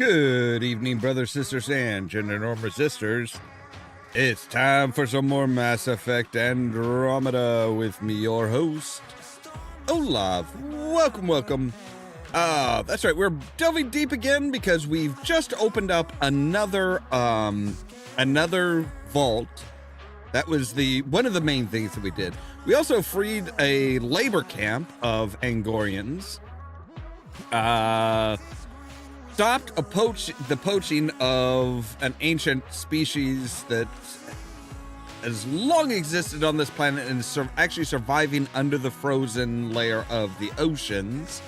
Good evening, brothers, sisters, and gender norm resistors. It's time for some more Mass Effect Andromeda with me, your host, Ollamh. Welcome. That's right, we're delving deep again because we've just opened up another vault. That was one of the main things that we did. We also freed a labor camp of Angorians. Stopped the poaching of an ancient species that has long existed on this planet and is actually surviving under the frozen layer of the oceans.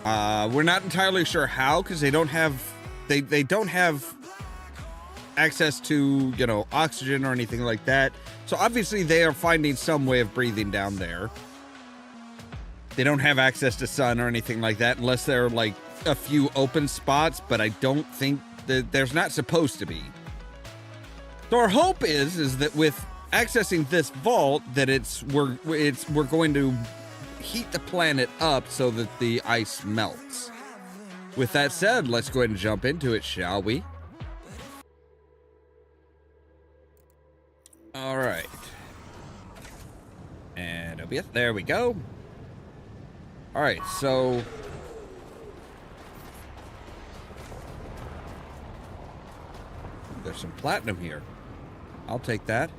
We're not entirely sure how, because they don't have access to, oxygen or anything like that. So obviously they are finding some way of breathing down there. They don't have access to sun or anything like that, unless they're like a few open spots, but I don't think that there's not supposed to be. So our hope is that with accessing this vault, that we're going to heat the planet up so that the ice melts. With that said, let's go ahead and jump into it, shall we? All right. And there we go. All right, so there's some platinum here. I'll take that.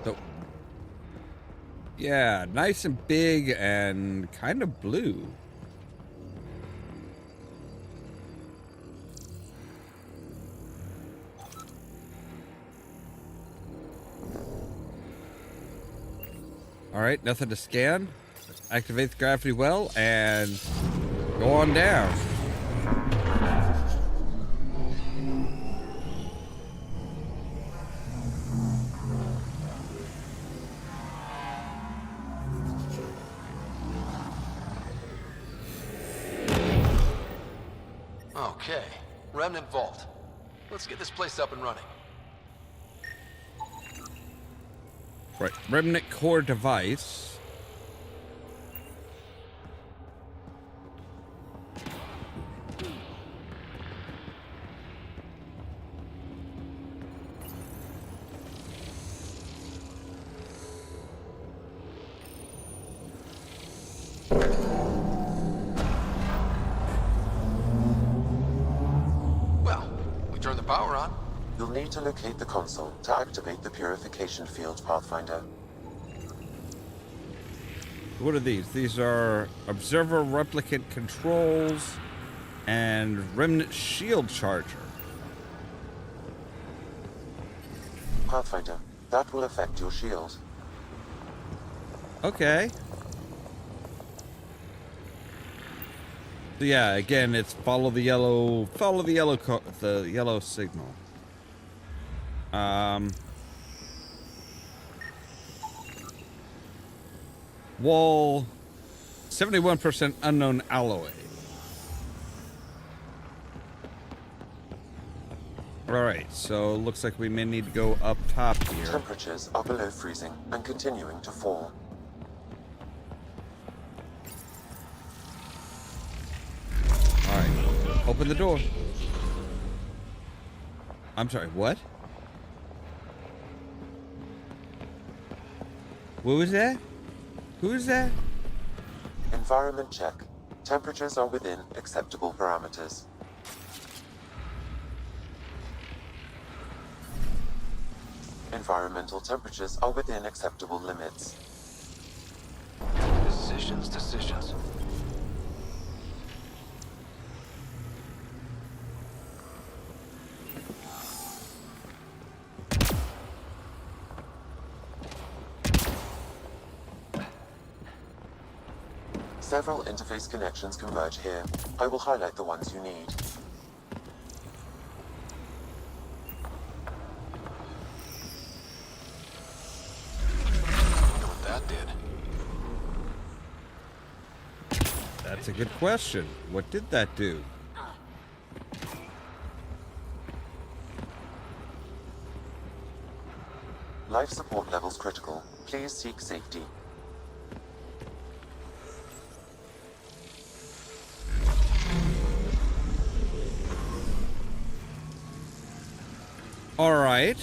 So, yeah, nice and big and kind of blue. All right, nothing to scan. Activate the gravity well and go on down. Okay, Remnant Vault. Let's get this place up and running. Right, Remnant core device. Well, we turn the power on. You'll need to locate the console to activate the purification field, Pathfinder. What are these? These are observer replicant controls and remnant shield charger. Pathfinder, that will affect your shield. Okay. So yeah, again, it's follow the yellow signal. Wall, 71% unknown alloy. Alright, so looks like we may need to go up top here. Temperatures are below freezing and continuing to fall. Alright, open the door. I'm sorry, what? What was that? Who is that? Environment check. Temperatures are within acceptable parameters. Environmental temperatures are within acceptable limits. Decisions. Several interface connections converge here. I will highlight the ones you need. I wonder what that did. That's a good question. What did that do? Life support levels critical. Please seek safety. All right.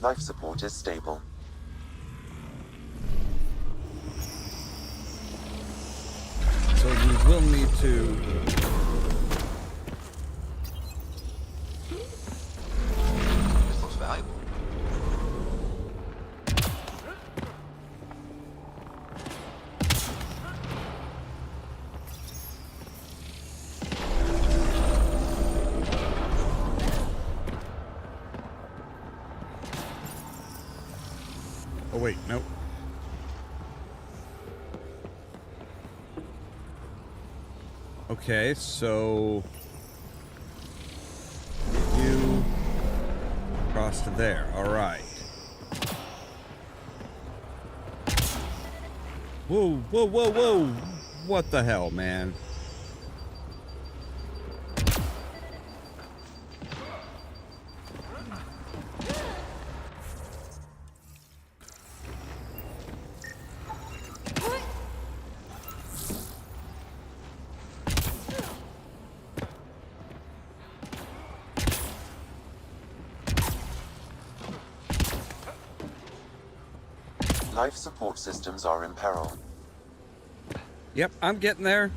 Life support is stable. So we will need to... This looks valuable. Oh, wait, nope. Okay, so... You... cross to there, alright. Whoa, whoa, whoa, whoa! What the hell, man? Life support systems are in peril. Yep, I'm getting there.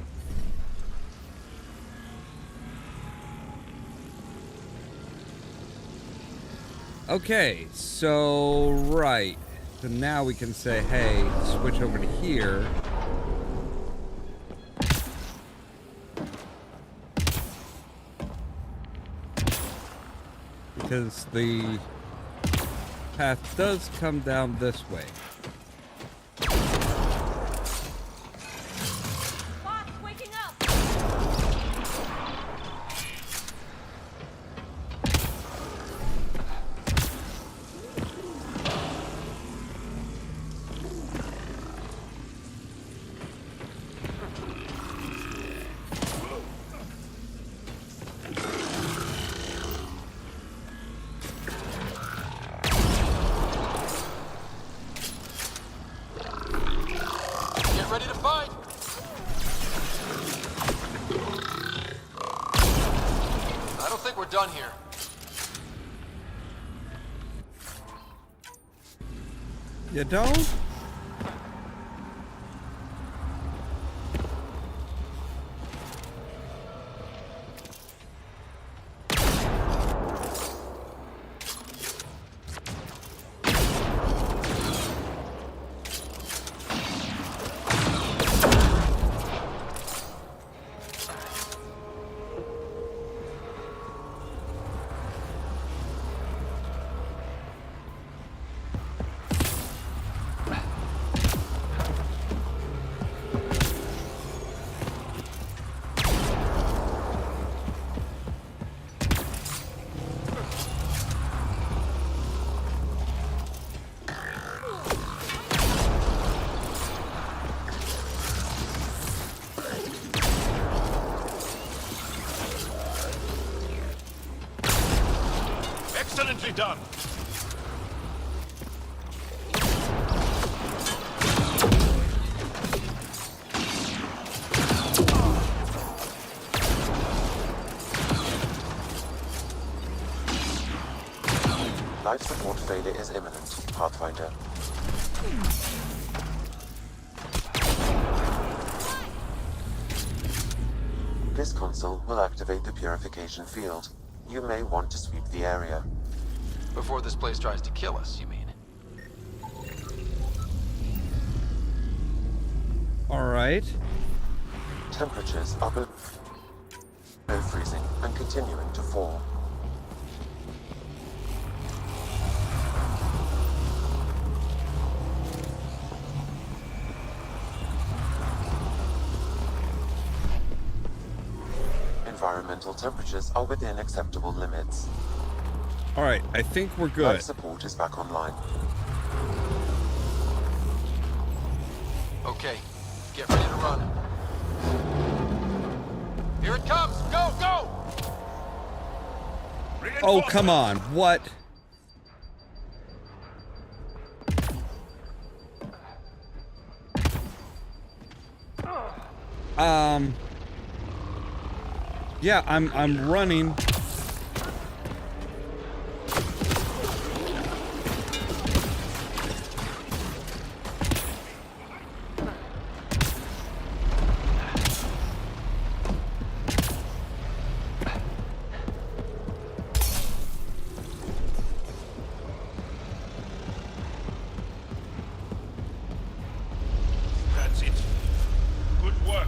Okay, so, right. So now we can say, hey, switch over to here. Because the path does come down this way. Boss, waking up! Get ready to fight! I don't think we're done here. You don't? Excellently done. Life support failure is imminent, Pathfinder. This console will activate the purification field. You may want to sweep the area. Before this place tries to kill us, you mean? All right. Temperatures are below freezing and continuing to fall. Environmental temperatures are within acceptable limits. All right, I think we're good. Life support is back online. Okay, get ready to run. Here it comes! Go, go! Oh, come on. What? Yeah, I'm running. That's it. Good work.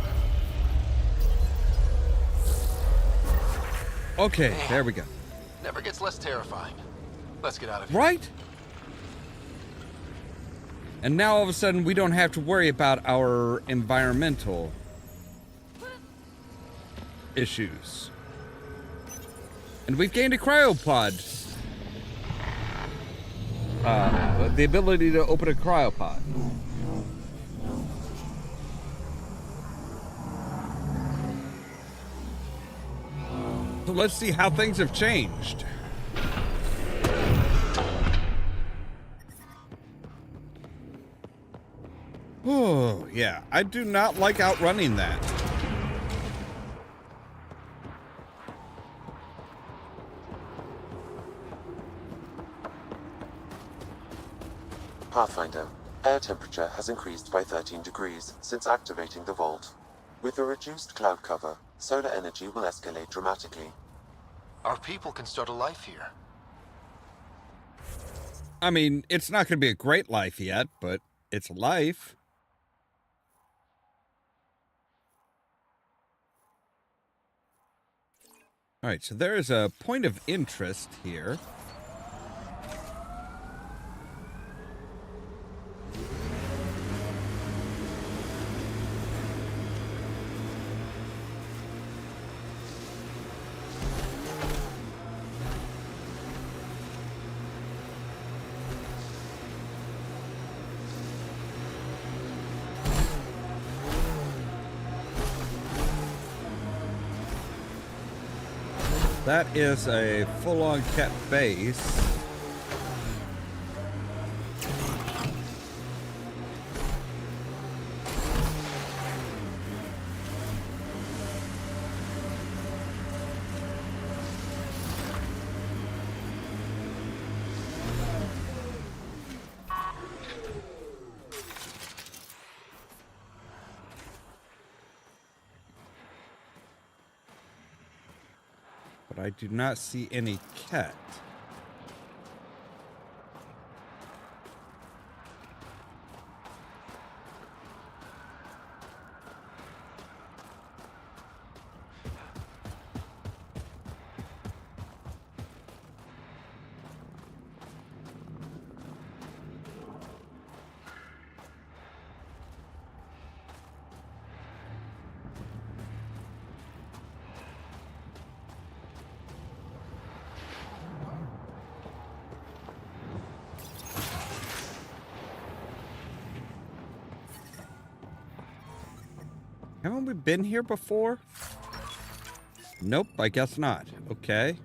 Okay, there we go. Never gets less terrifying. Let's get out of here. Right? And now all of a sudden we don't have to worry about our environmental issues. And we've gained a cryopod. The ability to open a cryopod. So let's see how things have changed. Oh, yeah. I do not like outrunning that. Pathfinder, air temperature has increased by 13 degrees since activating the vault. With a reduced cloud cover, solar energy will escalate dramatically. Our people can start a life here. I mean, it's not going to be a great life yet, but it's life. All right, so there is a point of interest here. That is a full-on cat base. But I do not see any cat. Haven't we been here before? Nope, I guess not. Okay.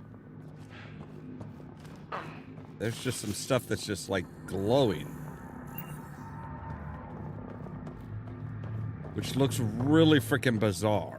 There's just some stuff that's just like glowing. Which looks really freaking bizarre.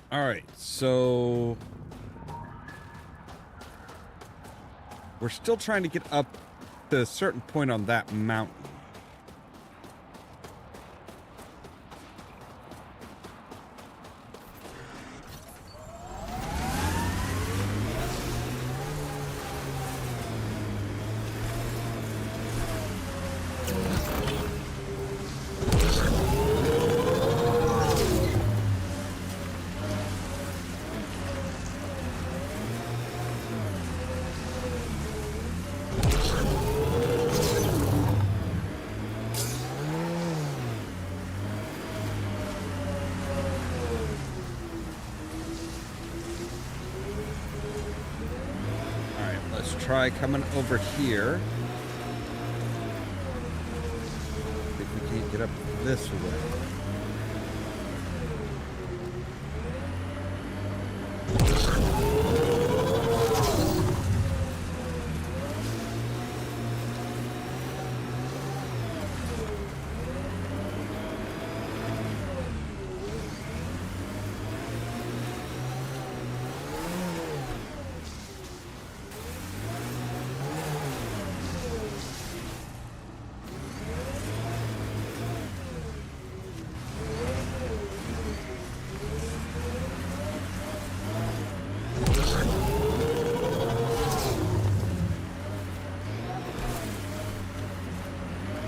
All right, so we're still trying to get up to a certain point on that mountain. try coming over here. See if we can get up this way.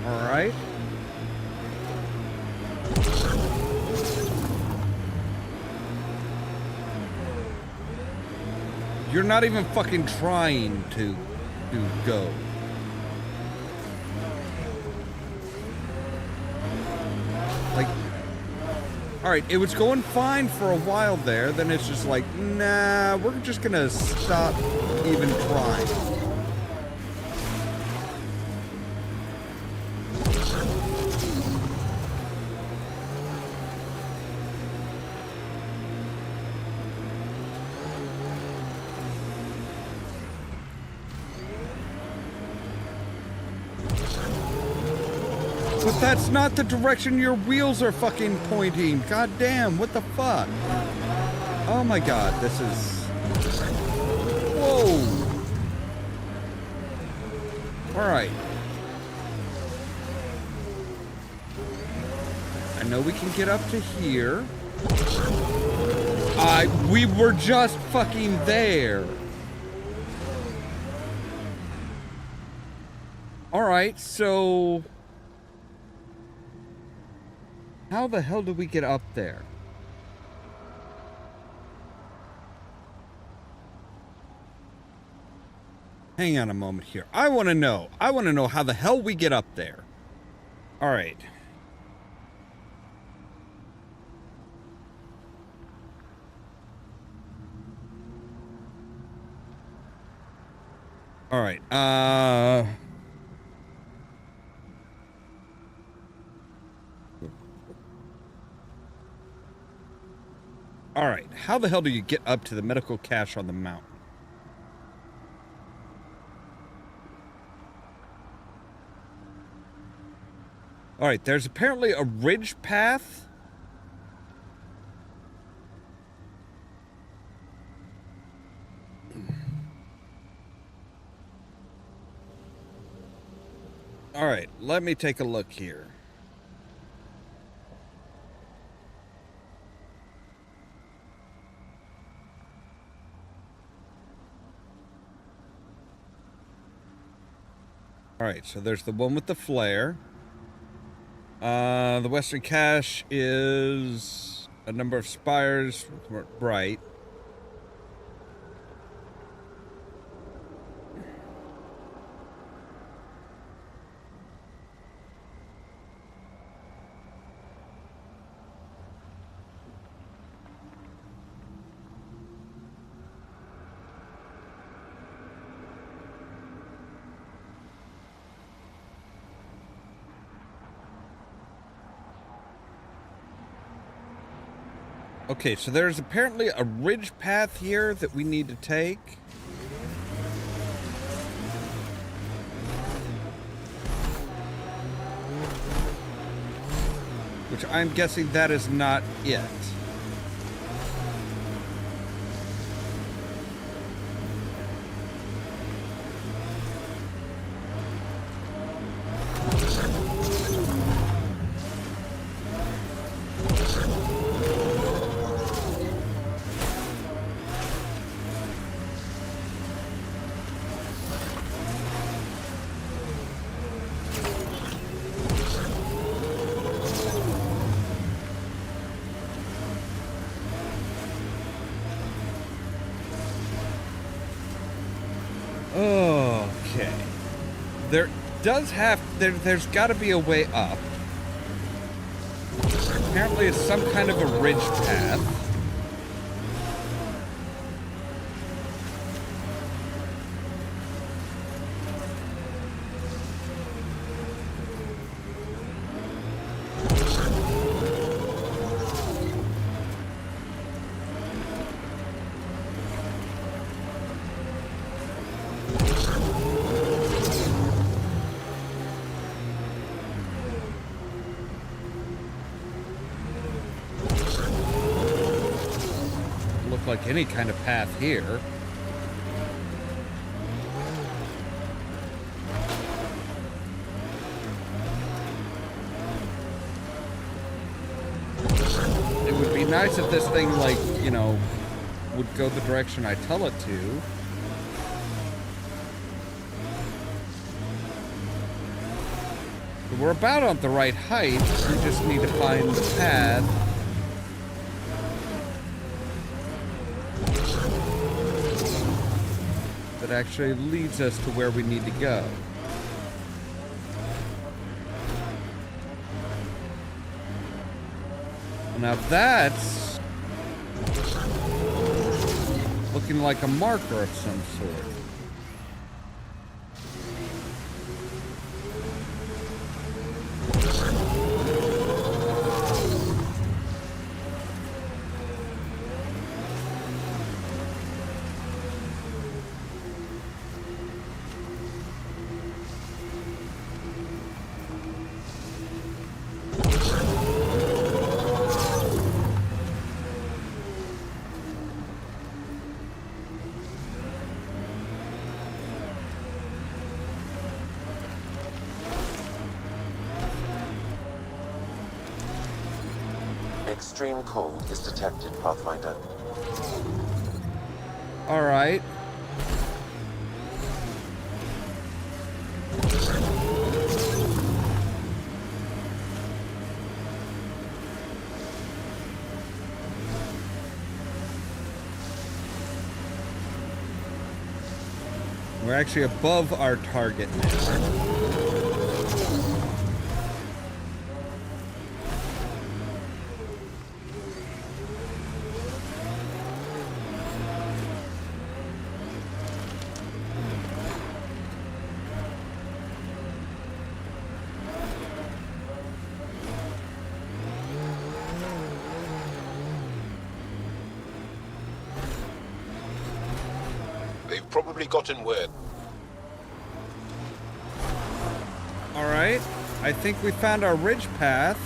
Alright. You're not even fucking trying to go. Like, alright, it was going fine for a while there, then it's just like, nah, we're just gonna stop even trying. But that's not the direction your wheels are fucking pointing. God damn, what the fuck? Oh my god, this is... Whoa! Alright. I know we can get up to here. We were just fucking there. Alright, so... how the hell do we get up there? Hang on a moment here. I want to know. I want to know how the hell we get up there. All right. All right. All right, how the hell do you get up to the medical cache on the mountain? All right, there's apparently a ridge path. All right, let me take a look here. Alright, so there's the one with the flare. The western cache is a number of spires, right. Okay, so there's apparently a ridge path here that we need to take. Which I'm guessing that is not it. Okay. There's got to be a way up. Apparently it's some kind of a ridge path. like any kind of path here. It would be nice if this thing, like, you know, would go the direction I tell it to. But we're about on the right height. We just need to find the path. That actually leads us to where we need to go. Now that's looking like a marker of some sort. Extreme cold is detected, Pathfinder. All right. We're actually above our target now. They've probably gotten word. All right. I think we found our ridge path.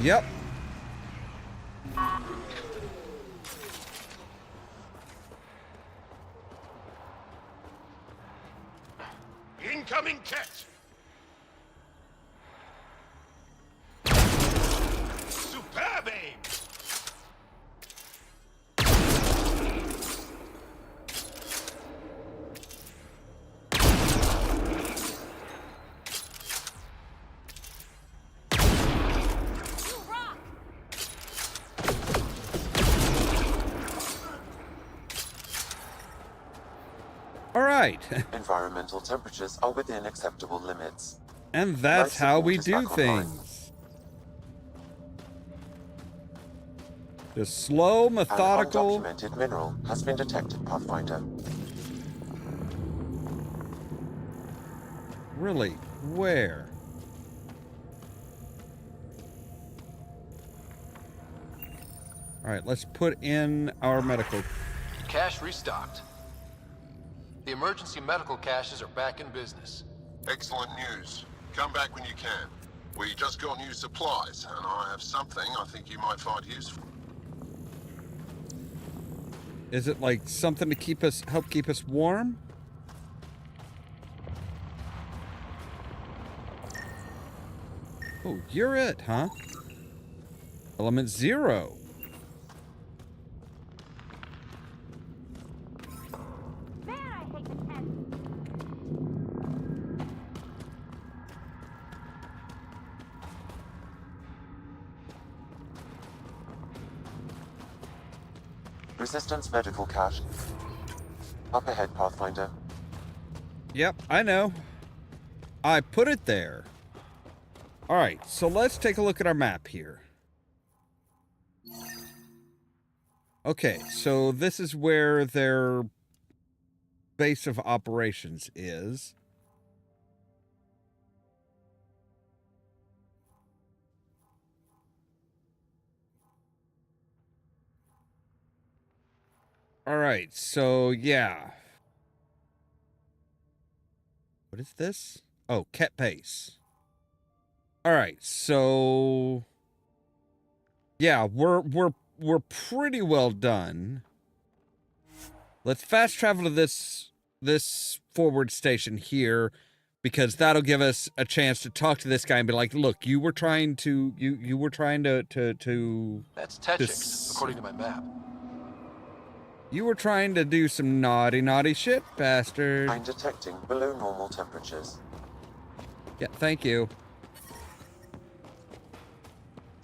Yep. Incoming cat! Superb aim! You rock! All right. Environmental temperatures are within acceptable limits. And that's how we Life do support is back online. things. Just slow, An methodical. undocumented mineral has been detected, Pathfinder. Really? Where? All right, let's put in our medical. Cache restocked. The emergency medical caches are back in business. Excellent news. Come back when you can. We just got new supplies, and I have something I think you might find useful. Is it like something to help keep us warm? Oh, you're it, huh? Element 0. Man, I hate the tent. Resistance medical cache. Up ahead, Pathfinder. Yep, I know. I put it there. All right, so let's take a look at our map here. Okay, so this is where their base of operations is. All right, so yeah. What is this? Oh, ket pace. All right, so yeah, we're pretty well done. Let's fast travel to this forward station here, because that'll give us a chance to talk to this guy and be like, look, you were trying to you were trying to That's Techix, according to my map. you were trying to do some naughty shit, bastard. I'm detecting below normal temperatures. Yeah, thank you.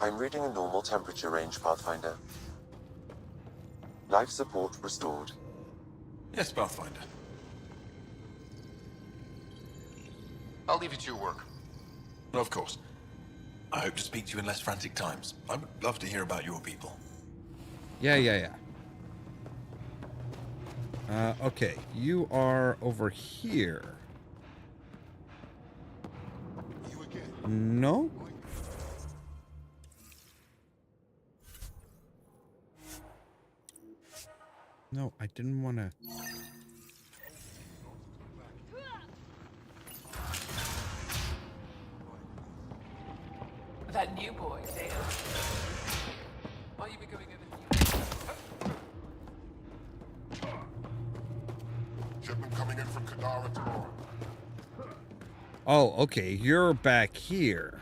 I'm reading a normal temperature range, Pathfinder. Life support restored. Yes, Pathfinder. I'll leave you to your work. Of course. I hope to speak to you in less frantic times. I would love to hear about your people. Yeah. Okay, you are over here. You again? No? No, I didn't want to. That new boy, Dale. Are you becoming a... Shipment coming in from Kadara tomorrow. Oh, okay, you're back here.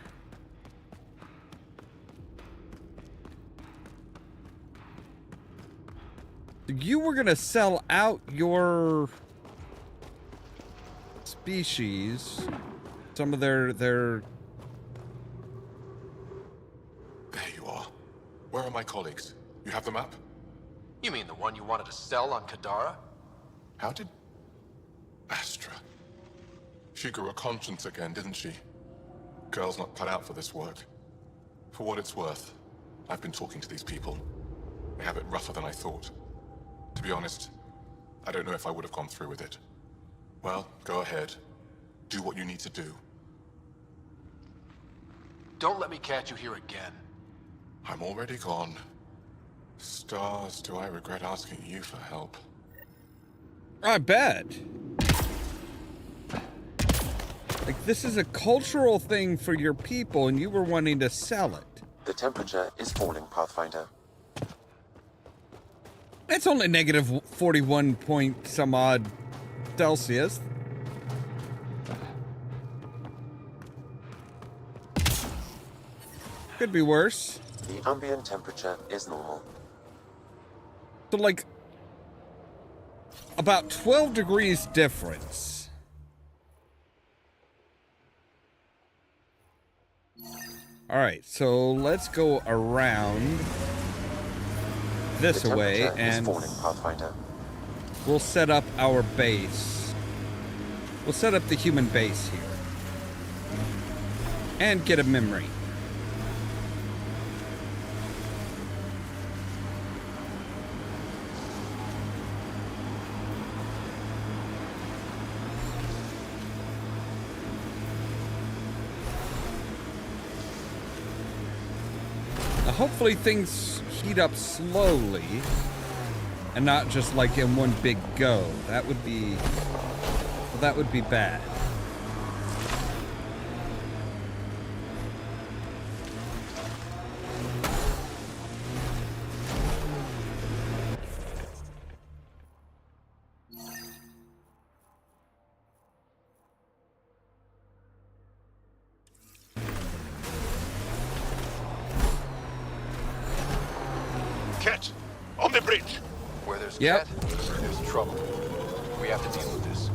You were gonna sell out your species, some of their There you are. Where are my colleagues? You have the map? You mean the one you wanted to sell on Kadara? How did... Astra. She grew a conscience again, didn't she? Girl's not cut out for this work. For what it's worth, I've been talking to these people. They have it rougher than I thought. To be honest, I don't know if I would have gone through with it. Well, go ahead. Do what you need to do. Don't let me catch you here again. I'm already gone. Stars, do I regret asking you for help? I bet. Like, this is a cultural thing for your people, and you were wanting to sell it. The temperature is falling, Pathfinder. It's only negative 41 point some odd Celsius. Could be worse. The ambient temperature is normal. So, like, about 12 degrees difference. All right, so let's go around this The way, temperature is and falling, Pathfinder. we'll set up our base. We'll set up the human base here. And get a memory. Now, hopefully things heat up slowly and not just like in one big go. That would be, well, that would be bad. Ket, on the bridge. Where there's Yep. Ket, there's trouble. We have to deal with this.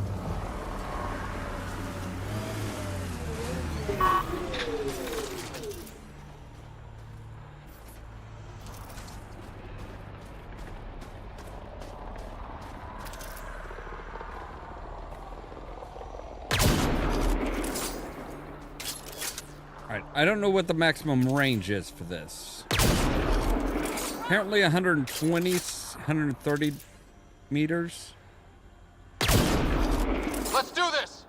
Alright, I don't know what the maximum range is for this. Apparently 120, 130 meters. Let's do this!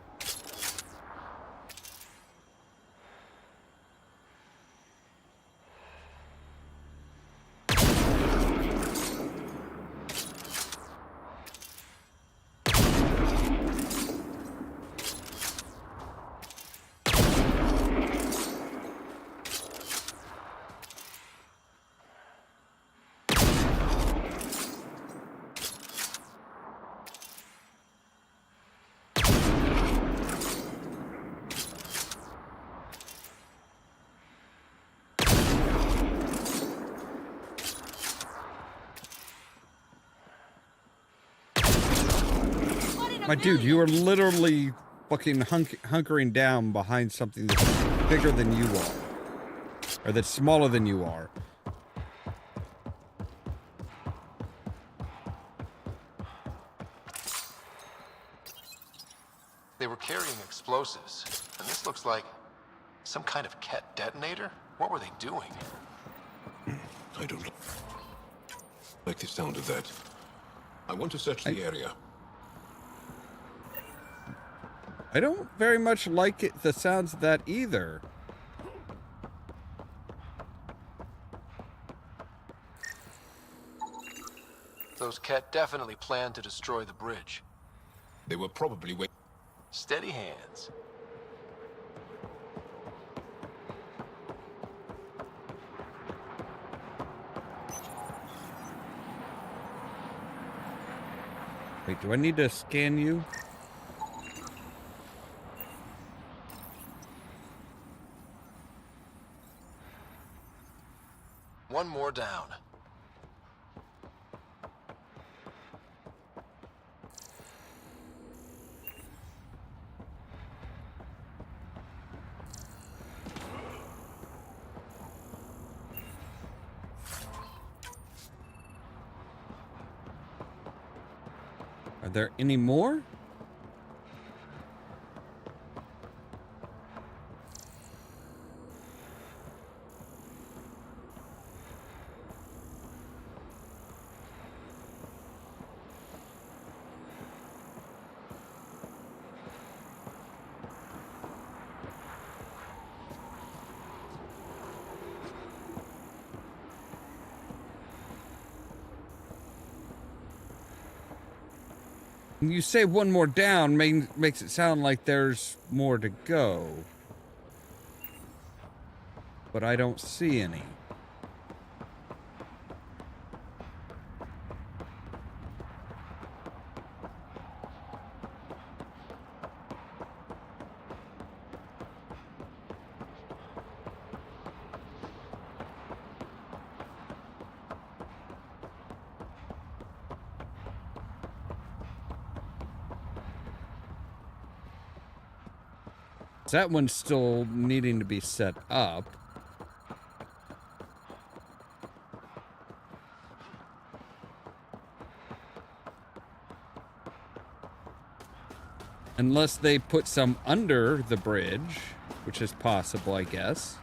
My dude, you are literally fucking hunkering down behind something that's bigger than you are. Or that's smaller than you are. They were carrying explosives, and this looks like some kind of cat detonator? What were they doing? I don't like the sound of that. I want to search the area. I don't very much like it, the sounds of that either. Those cat definitely planned to destroy the bridge. They were probably waiting. Steady hands. Wait, do I need to scan you? One more down. Are there any more? When you say one more down, makes it sound like there's more to go. But I don't see any. That one's still needing to be set up. Unless they put some under the bridge, which is possible, I guess.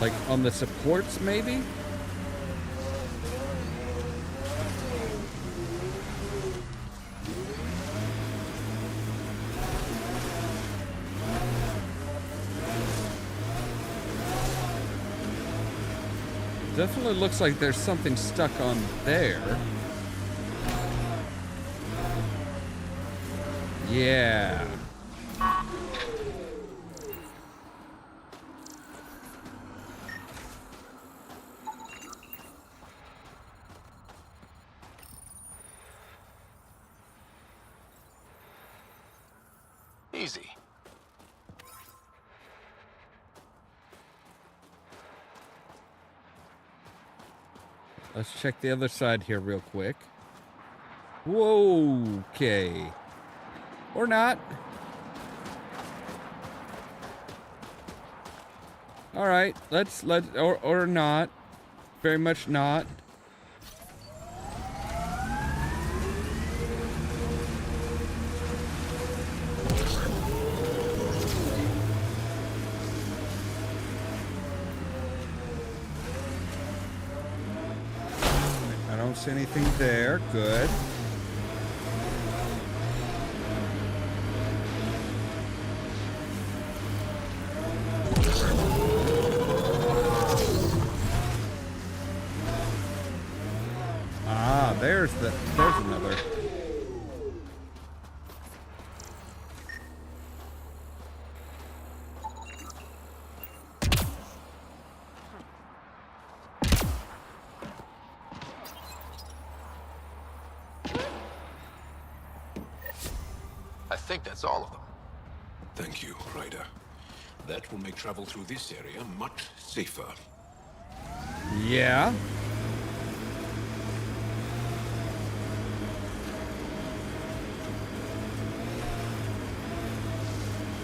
Like on the supports, maybe? Definitely looks like there's something stuck on there. Yeah. Easy. Let's check the other side here real quick. Whoa, okay. Or not. All right, or not. Very much not. I don't see anything there. Good. Ah, there's another. I think that's all of them. Thank you, Ryder. That will make travel through this area much safer. Yeah.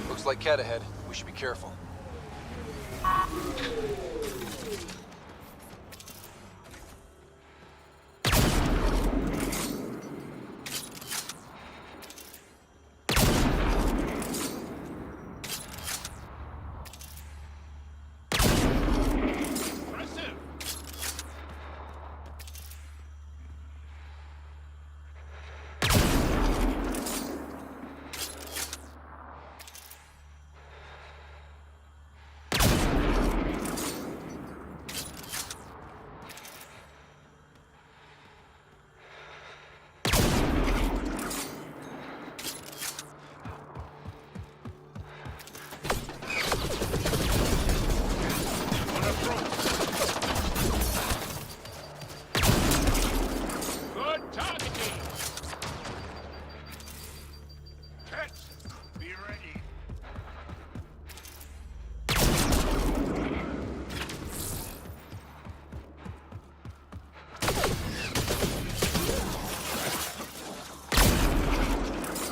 Looks like cat ahead. We should be careful.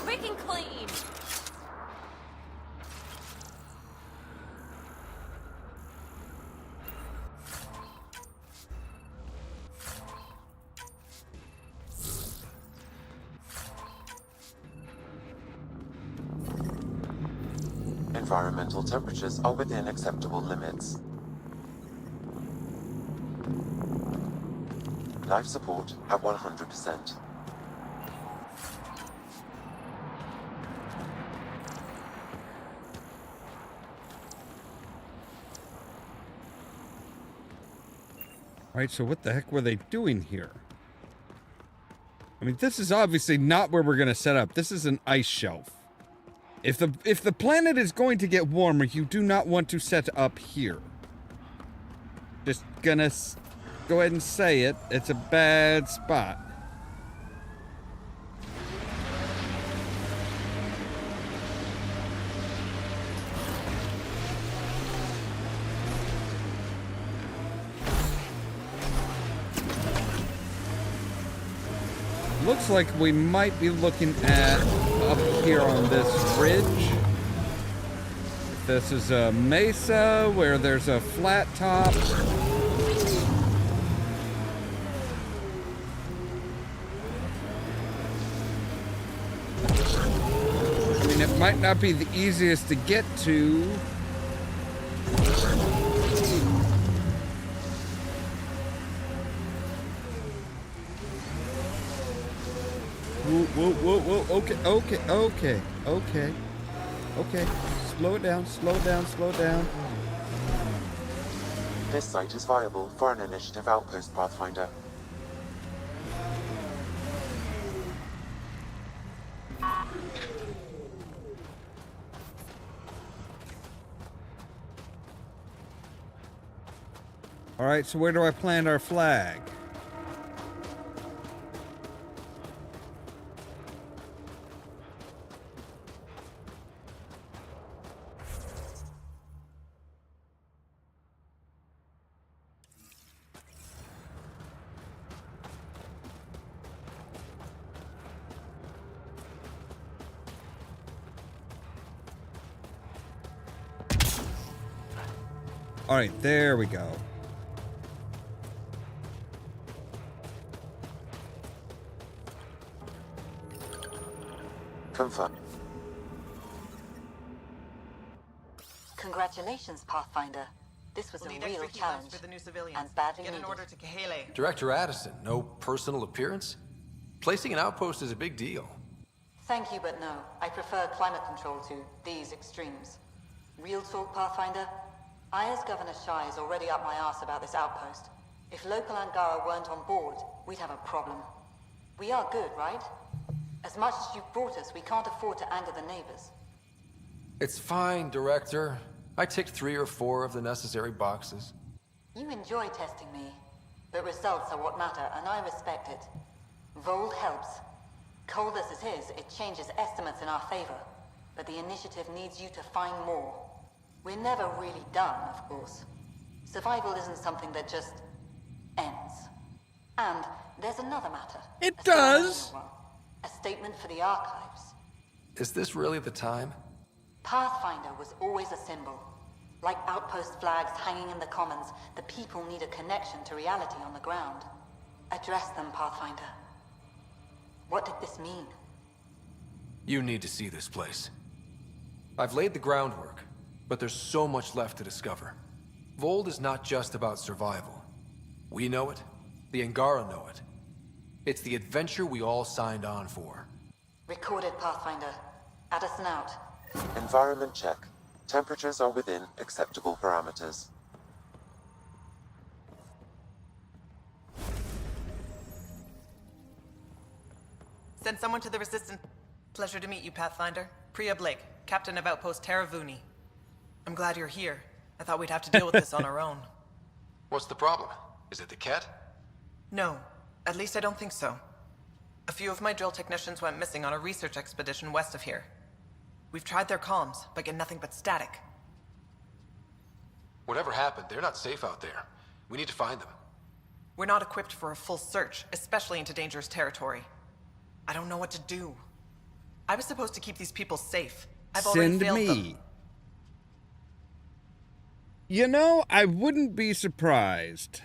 Quick and clean. Environmental temperatures are within acceptable limits. Life support at 100%. Right, so what the heck were they doing here? I mean, this is obviously not where we're gonna set up. This is an ice shelf. If the planet is going to get warmer, you do not want to set up here. Just gonna go ahead and say it. It's a bad spot. Looks like we might be looking at up here on this ridge. This is a mesa where there's a flat top. I mean, it might not be the easiest to get to. Whoa, okay. Slow it down. This site is viable for an initiative outpost, Pathfinder. Alright, so where do I plant our flag? All right, there we go. Confirm. Congratulations, Pathfinder. This was a real challenge, for the new civilians. and badly Get an needed. order to Kahele. Director Addison, no personal appearance? Placing an outpost is a big deal. Thank you, but no. I prefer climate control to these extremes. Real talk, Pathfinder? I, as Governor Shai, is already up my arse about this outpost. If local Angara weren't on board, we'd have a problem. We are good, right? As much as you've brought us, we can't afford to anger the neighbors. It's fine, Director. I ticked 3 or 4 of the necessary boxes. You enjoy testing me, but results are what matter, and I respect it. Vold helps. Cold as it is, it changes estimates in our favor. But the initiative needs you to find more. We're never really done, of course. Survival isn't something that just ends. And there's another matter. It A does. ceremonial one. A statement for the archives. Is this really the time? Pathfinder was always a symbol. Like outpost flags hanging in the commons, the people need a connection to reality on the ground. Address them, Pathfinder. What did this mean? You need to see this place. I've laid the groundwork, but there's so much left to discover. Vold is not just about survival. We know it. The Angara know it. It's the adventure we all signed on for. Recorded, Pathfinder. Addison out. Environment check. Temperatures are within acceptable parameters. Send someone to the Resistance. Pleasure to meet you, Pathfinder. Priya Blake, Captain of Outpost Taravuni. I'm glad you're here. I thought we'd have to deal with this on our own. What's the problem? Is it the Ket? No, at least I don't think so. A few of my drill technicians went missing on a research expedition west of here. We've tried their comms, but get nothing but static. Whatever happened, they're not safe out there. We need to find them. We're not equipped for a full search, especially into dangerous territory. I don't know what to do. I was supposed to keep these people safe. I've already Send failed me. them. You know, I wouldn't be surprised.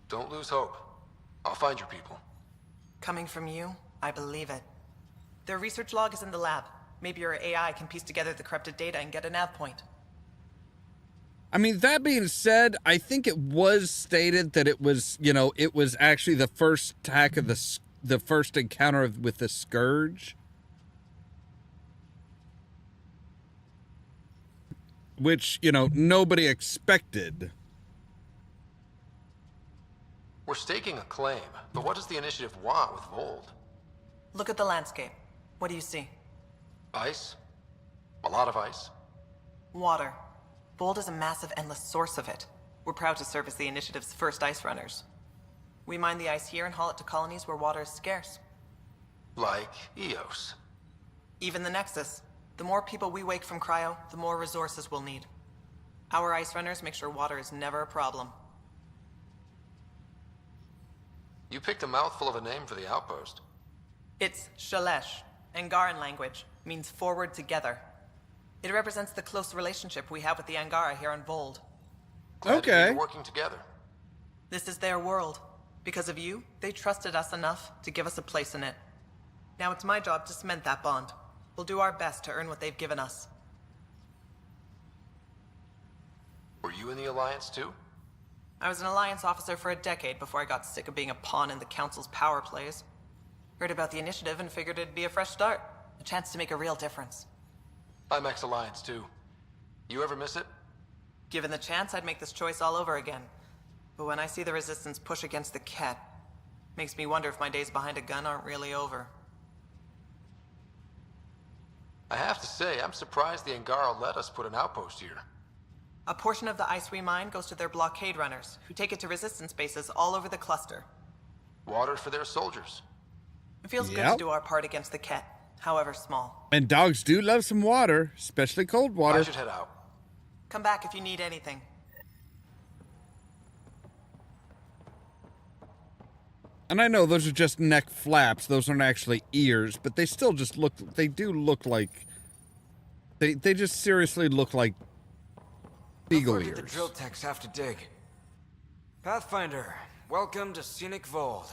Don't lose hope. I'll find your people. Coming from you, I believe it. Their research log is in the lab. Maybe your AI can piece together the corrupted data and get a nav point. I mean, that being said, I think it was stated that it was, you know, it was actually the first attack of the first encounter with the Scourge. Which, you know, nobody expected. We're staking a claim, but what does the initiative want with Vold? Look at the landscape. What do you see? Ice? A lot of ice? Water. Vold is a massive, endless source of it. We're proud to serve as the initiative's first ice runners. We mine the ice here and haul it to colonies where water is scarce. Like Eos. Even the Nexus. The more people we wake from cryo, the more resources we'll need. Our ice runners make sure water is never a problem. You picked a mouthful of a name for the outpost. It's Shalesh. Angaran language. Means forward together. It represents the close relationship we have with the Angara here on Vold. Glad to hear Okay. you're working together. This is their world. Because of you, they trusted us enough to give us a place in it. Now it's my job to cement that bond. We'll do our best to earn what they've given us. Were you in the Alliance too? I was an Alliance officer for a decade before I got sick of being a pawn in the Council's power plays. Heard about the initiative and figured it'd be a fresh start. A chance to make a real difference. I'm ex-Alliance too. You ever miss it? Given the chance, I'd make this choice all over again. But when I see the Resistance push against the Ket, makes me wonder if my days behind a gun aren't really over. I have to say, I'm surprised the Angara let us put an outpost here. A portion of the ice we mine goes to their blockade runners, who take it to Resistance bases all over the cluster. Water for their soldiers. It feels good Yep. to do our part against the Ket, however small. And dogs do love some water, especially cold water. I should head out. Come back if you need anything. And I know those are just neck flaps. Those aren't actually ears, but they still just look, they do look like, they just seriously look like beagle How far did the ears. drill techs have to dig? Pathfinder, welcome to scenic Vold.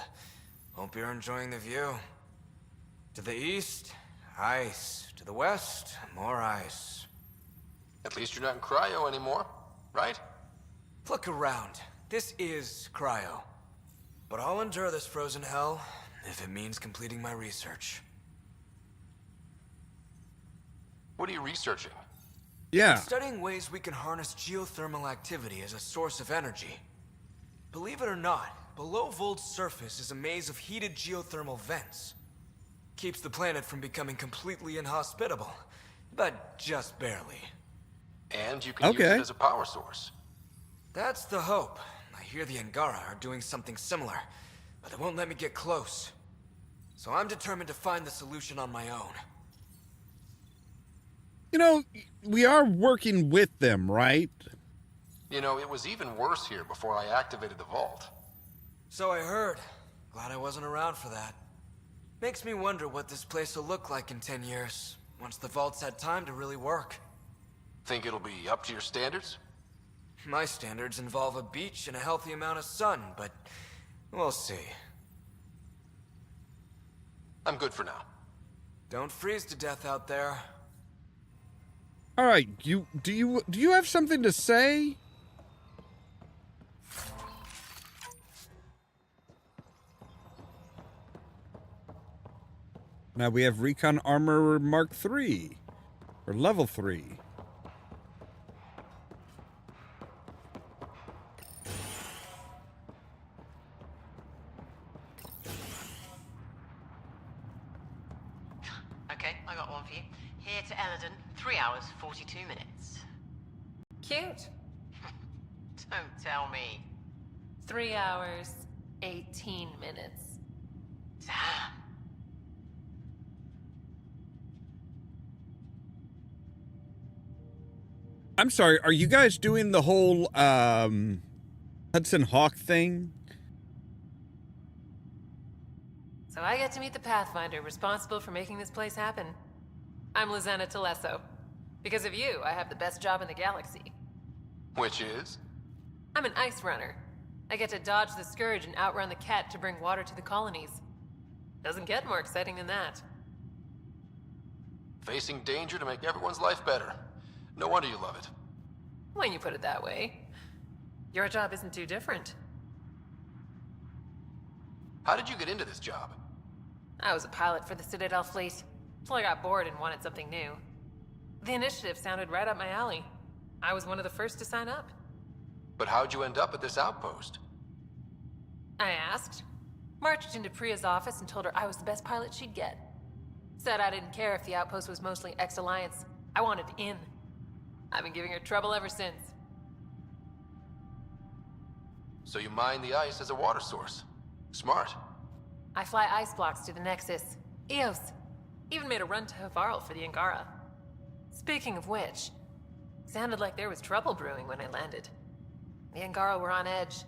Hope you're enjoying the view. To the east, ice. To the west, more ice. At least you're not in cryo anymore, right? Look around. This is cryo. But I'll endure this frozen hell if it means completing my research. What are you researching? Yeah. Studying ways we can harness geothermal activity as a source of energy. Believe it or not, below Vold's surface is a maze of heated geothermal vents. Keeps the planet from becoming completely inhospitable, but just barely. And you can use Okay. it as a power source. That's the hope. I hear the Angara are doing something similar, but they won't let me get close. So I'm determined to find the solution on my own. You know, we are working with them, right? You know, it was even worse here before I activated the vault. So I heard. Glad I wasn't around for that. Makes me wonder what this place will look like in 10 years, once the vault's had time to really work. Think it'll be up to your standards? My standards involve a beach and a healthy amount of sun, but we'll see. I'm good for now. Don't freeze to death out there. All right, do you have something to say? Now we have Recon Armor Mark III, or Level 3. Okay, I got one for you. Here to Eladon, 3 hours, 42 minutes. Cute. Don't tell me. 3 hours, 18 minutes. Damn. I'm sorry, are you guys doing the whole Hudson Hawk thing? So I get to meet the Pathfinder responsible for making this place happen. I'm Lizanna Telesso. Because of you, I have the best job in the galaxy. Which is? I'm an ice runner. I get to dodge the Scourge and outrun the Cat to bring water to the colonies. Doesn't get more exciting than that. Facing danger to make everyone's life better. No wonder you love it. When you put it that way. Your job isn't too different. How did you get into this job? I was a pilot for the Citadel fleet, till I got bored and wanted something new. The initiative sounded right up my alley. I was one of the first to sign up. But how'd you end up at this outpost? I asked. Marched into Priya's office and told her I was the best pilot she'd get. Said I didn't care if the outpost was mostly ex-Alliance. I wanted in. I've been giving her trouble ever since. So you mine the ice as a water source. Smart. I fly ice blocks to the Nexus. Eos. Even made a run to Havarl for the Angara. Speaking of which, sounded like there was trouble brewing when I landed. The Angara were on edge.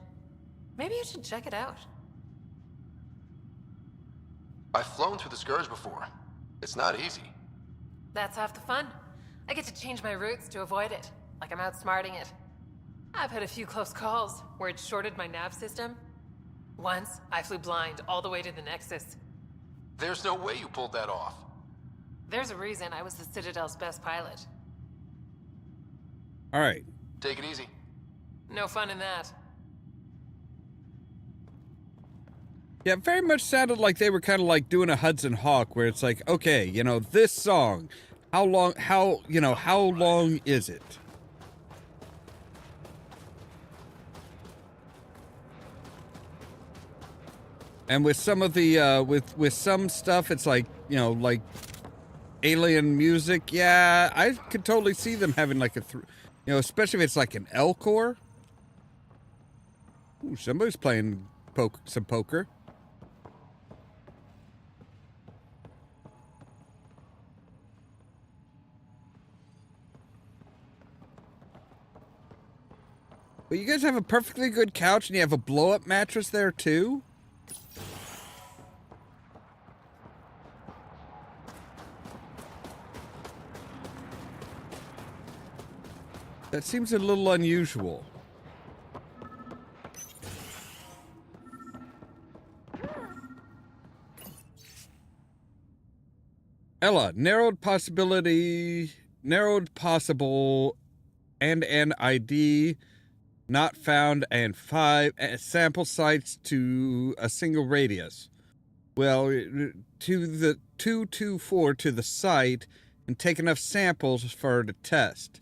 Maybe you should check it out. I've flown through the Scourge before. It's not easy. That's half the fun. I get to change my routes to avoid it, like I'm outsmarting it. I've had a few close calls where it shorted my nav system. Once, I flew blind all the way to the Nexus. There's no way you pulled that off. There's a reason I was the Citadel's best pilot. All right. Take it easy. No fun in that. Yeah, it very much sounded like they were kind of like doing a Hudson Hawk, where it's like, okay, you know, this song, how long is it? And with some of the, with some stuff, it's like, you know, like alien music. Yeah, I could totally see them having like you know, especially if it's like an L-core. Ooh, somebody's playing some poker. But you guys have a perfectly good couch and you have a blow-up mattress there too? That seems a little unusual. Ella, narrowed possible, and an ID not found, and 5 sample sites to a single radius. Well, to the 224 to the site, and take enough samples for her to test.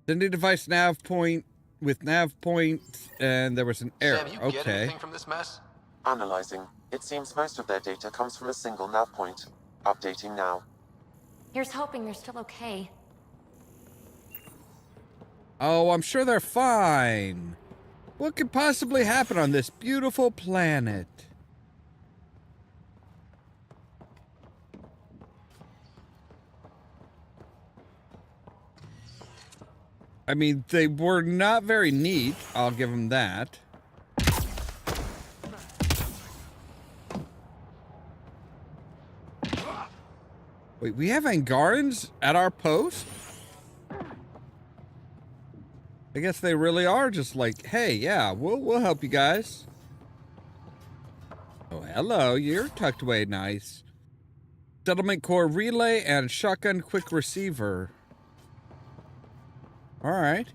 Send a device nav point with nav point, and there was an error. Sam, you get anything from this mess? Analyzing. It seems most of their data comes from a single nav point. Updating now. Here's hoping they're still okay. Oh, I'm sure they're fine. What could possibly happen on this beautiful planet? I mean, they were not very neat. I'll give them that. Wait, we have Angarans at our post? I guess they really are just like, hey, yeah, we'll help you guys. Oh, hello, you're tucked away nice. Settlement core relay and shotgun quick receiver. All right.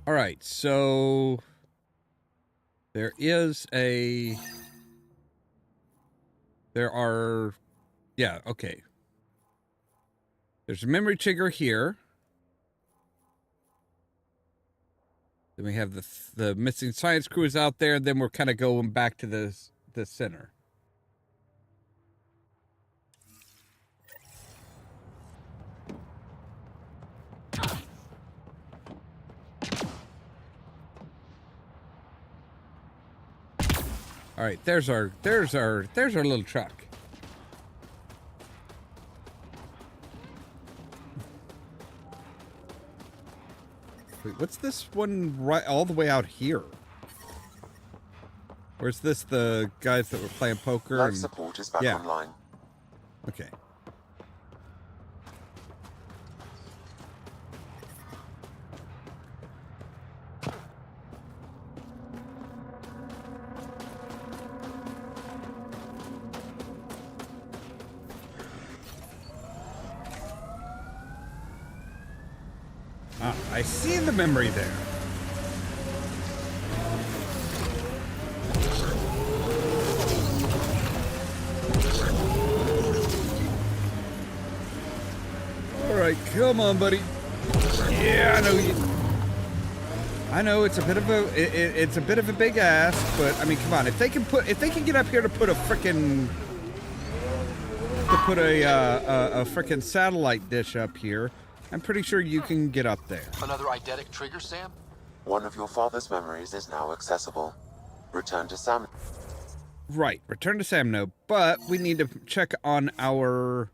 All right, so there is a... There are... Yeah, okay. There's a memory trigger here. Then we have the missing science crews out there, and then we're kind of going back to the center. All right, there's our little truck. Wait, what's this one right all the way out here? Where's this the guys that were playing poker? Life support is back online. Okay. Ah, I see the memory there. All right, come on, buddy. Yeah, I know you. I know it's a bit of a big ask, but I mean, come on. If they can get up here to put a frickin' frickin' satellite dish up here, I'm pretty sure you can get up there. Another eidetic trigger, Sam? One of your father's memories is now accessible. Return to Sam. Right, return to Samno, but we need to check on our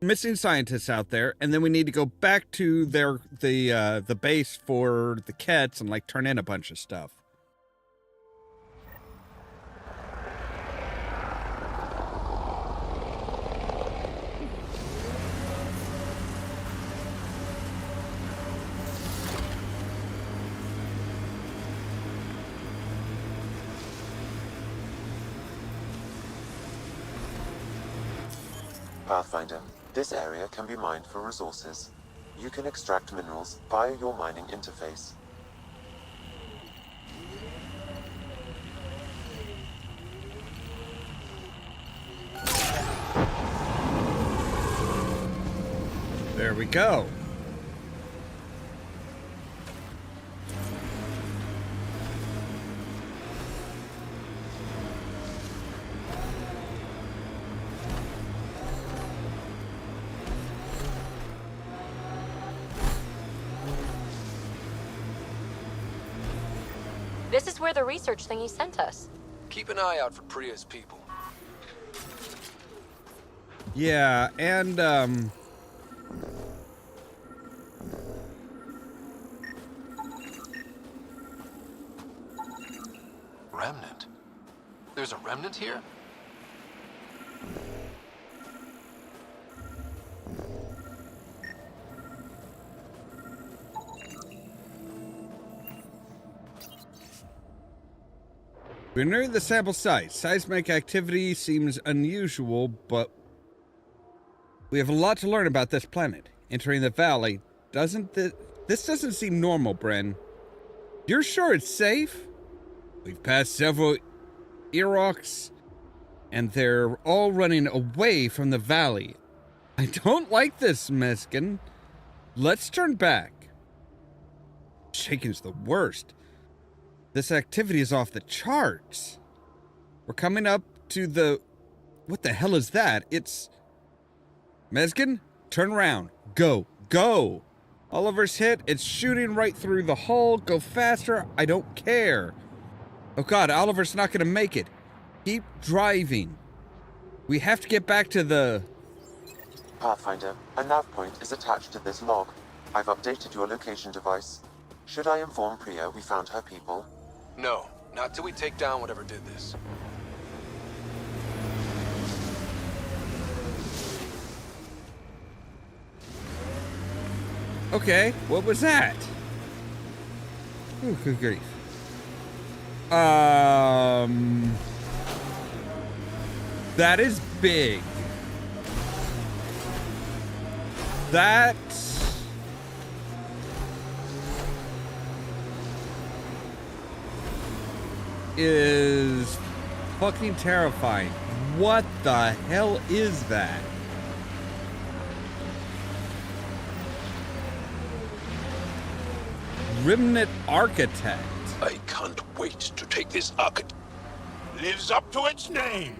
missing scientists out there, and then we need to go back to the base for the Kets and like turn in a bunch of stuff. Pathfinder, this area can be mined for resources. You can extract minerals via your mining interface. There we go. This is where the research thingy sent us. Keep an eye out for Priya's people. Yeah, and Remnant? There's a remnant here? we're nearing the sample site. Seismic activity seems unusual, but we have a lot to learn about this planet. Entering the valley, this doesn't seem normal, Bren. You're sure it's safe? We've passed several Eroks, and they're all running away from the valley. I don't like this, Meskin. Let's turn back. Shaken's the worst. This activity is off the charts. We're coming up to the... What the hell is that? It's... Meskin, turn around. Go. Go. Oliver's hit. It's shooting right through the hull. Go faster. I don't care. Oh god, Oliver's not going to make it. Keep driving. We have to get back to the... Pathfinder, a nav point is attached to this log. I've updated your location device. Should I inform Priya we found her people? No, not till we take down whatever did this. Okay, what was that? Oh, good grief. That is big. That is fucking terrifying. What the hell is that? Remnant Architect. I can't wait to take this architect. Lives up to its name.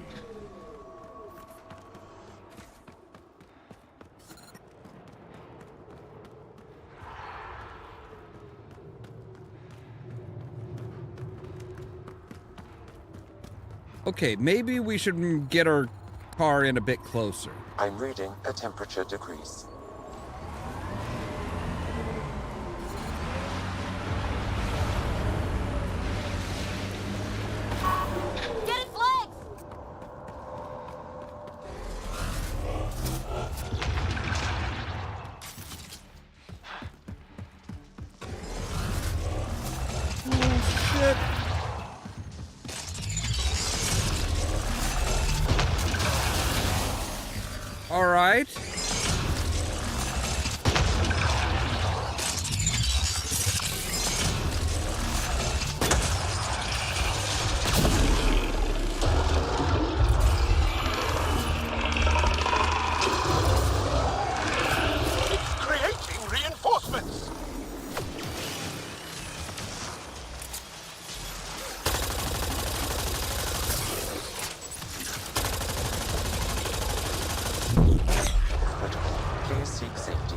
Okay, maybe we should get our car in a bit closer. I'm reading a temperature decrease. Get its legs! Oh, shit. All right. It's creating reinforcements. Please seek safety.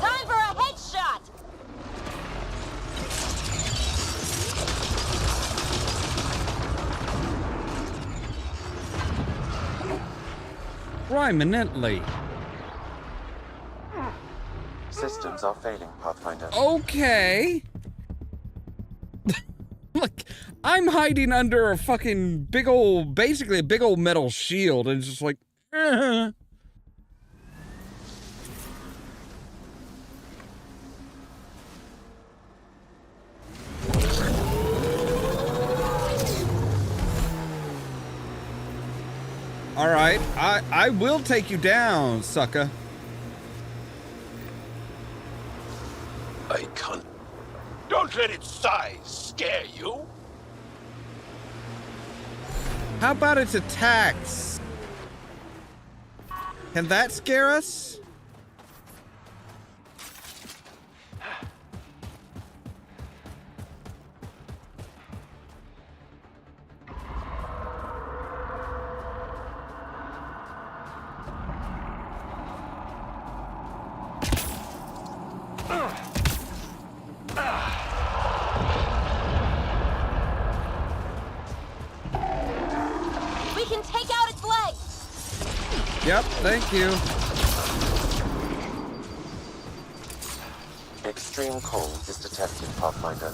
Time for a headshot! Prominently. Systems are failing, Pathfinder. Okay. Look, I'm hiding under a fucking big old, basically a big old metal shield, and it's just like, All right, I will take you down, sucker. I can't. Don't let its size scare you. How about its attacks? Can that scare us? We can take out its legs! Yep, thank you. Extreme cold is detected, Pathfinder.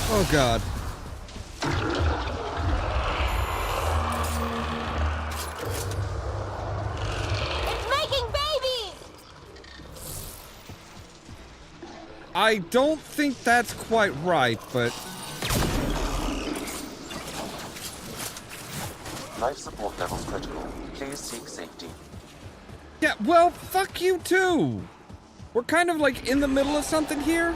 Oh God. It's making babies! I don't think that's quite right, but Life support levels critical. Please seek safety. yeah, well, fuck you too. We're kind of like in the middle of something here.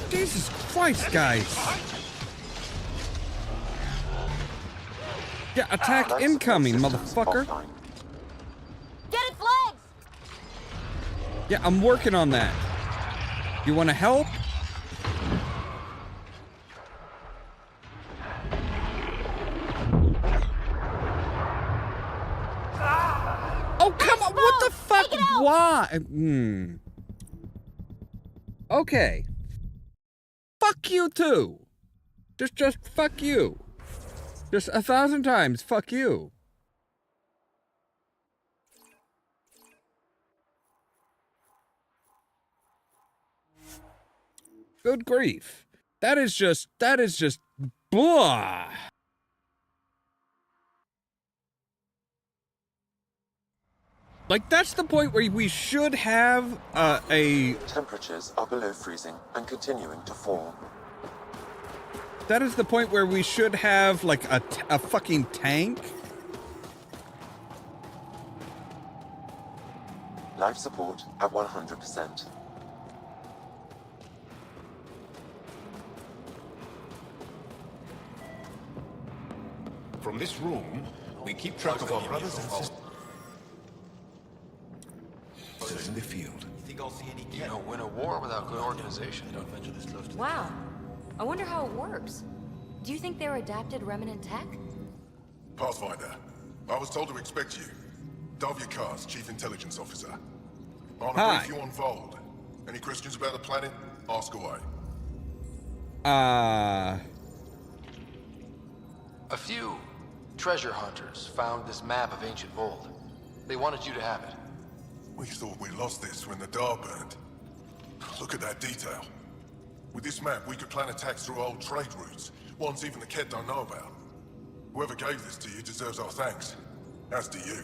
Jesus Christ, guys. Yeah, attack incoming, motherfucker. Get its legs! Yeah, I'm working on that. You want to help? Oh, come on. What the fuck? Why? Okay. Fuck you too. Just fuck you. Just 1,000 times, fuck you. Good grief. That is just, blah. Like, that's the point where we should have a... Temperatures are below freezing and continuing to fall. That is the point where we should have, like, a fucking tank. Life support at 100%. From this room, we keep track of our brothers and sisters in the field. You don't win a war without good organization. Wow. I wonder how it works. Do you think they're adapted remnant tech? Pathfinder, I was told to expect you. Davia Kars, Chief Intelligence Officer. I want to Hi. brief you on Vold. Any questions about the planet? Ask away. A few treasure hunters found this map of ancient Vold. They wanted you to have it. We thought we lost this when the Dar burned. Look at that detail. With this map, we could plan attacks through old trade routes, ones even the Kett don't know about. Whoever gave this to you deserves our thanks. As do you.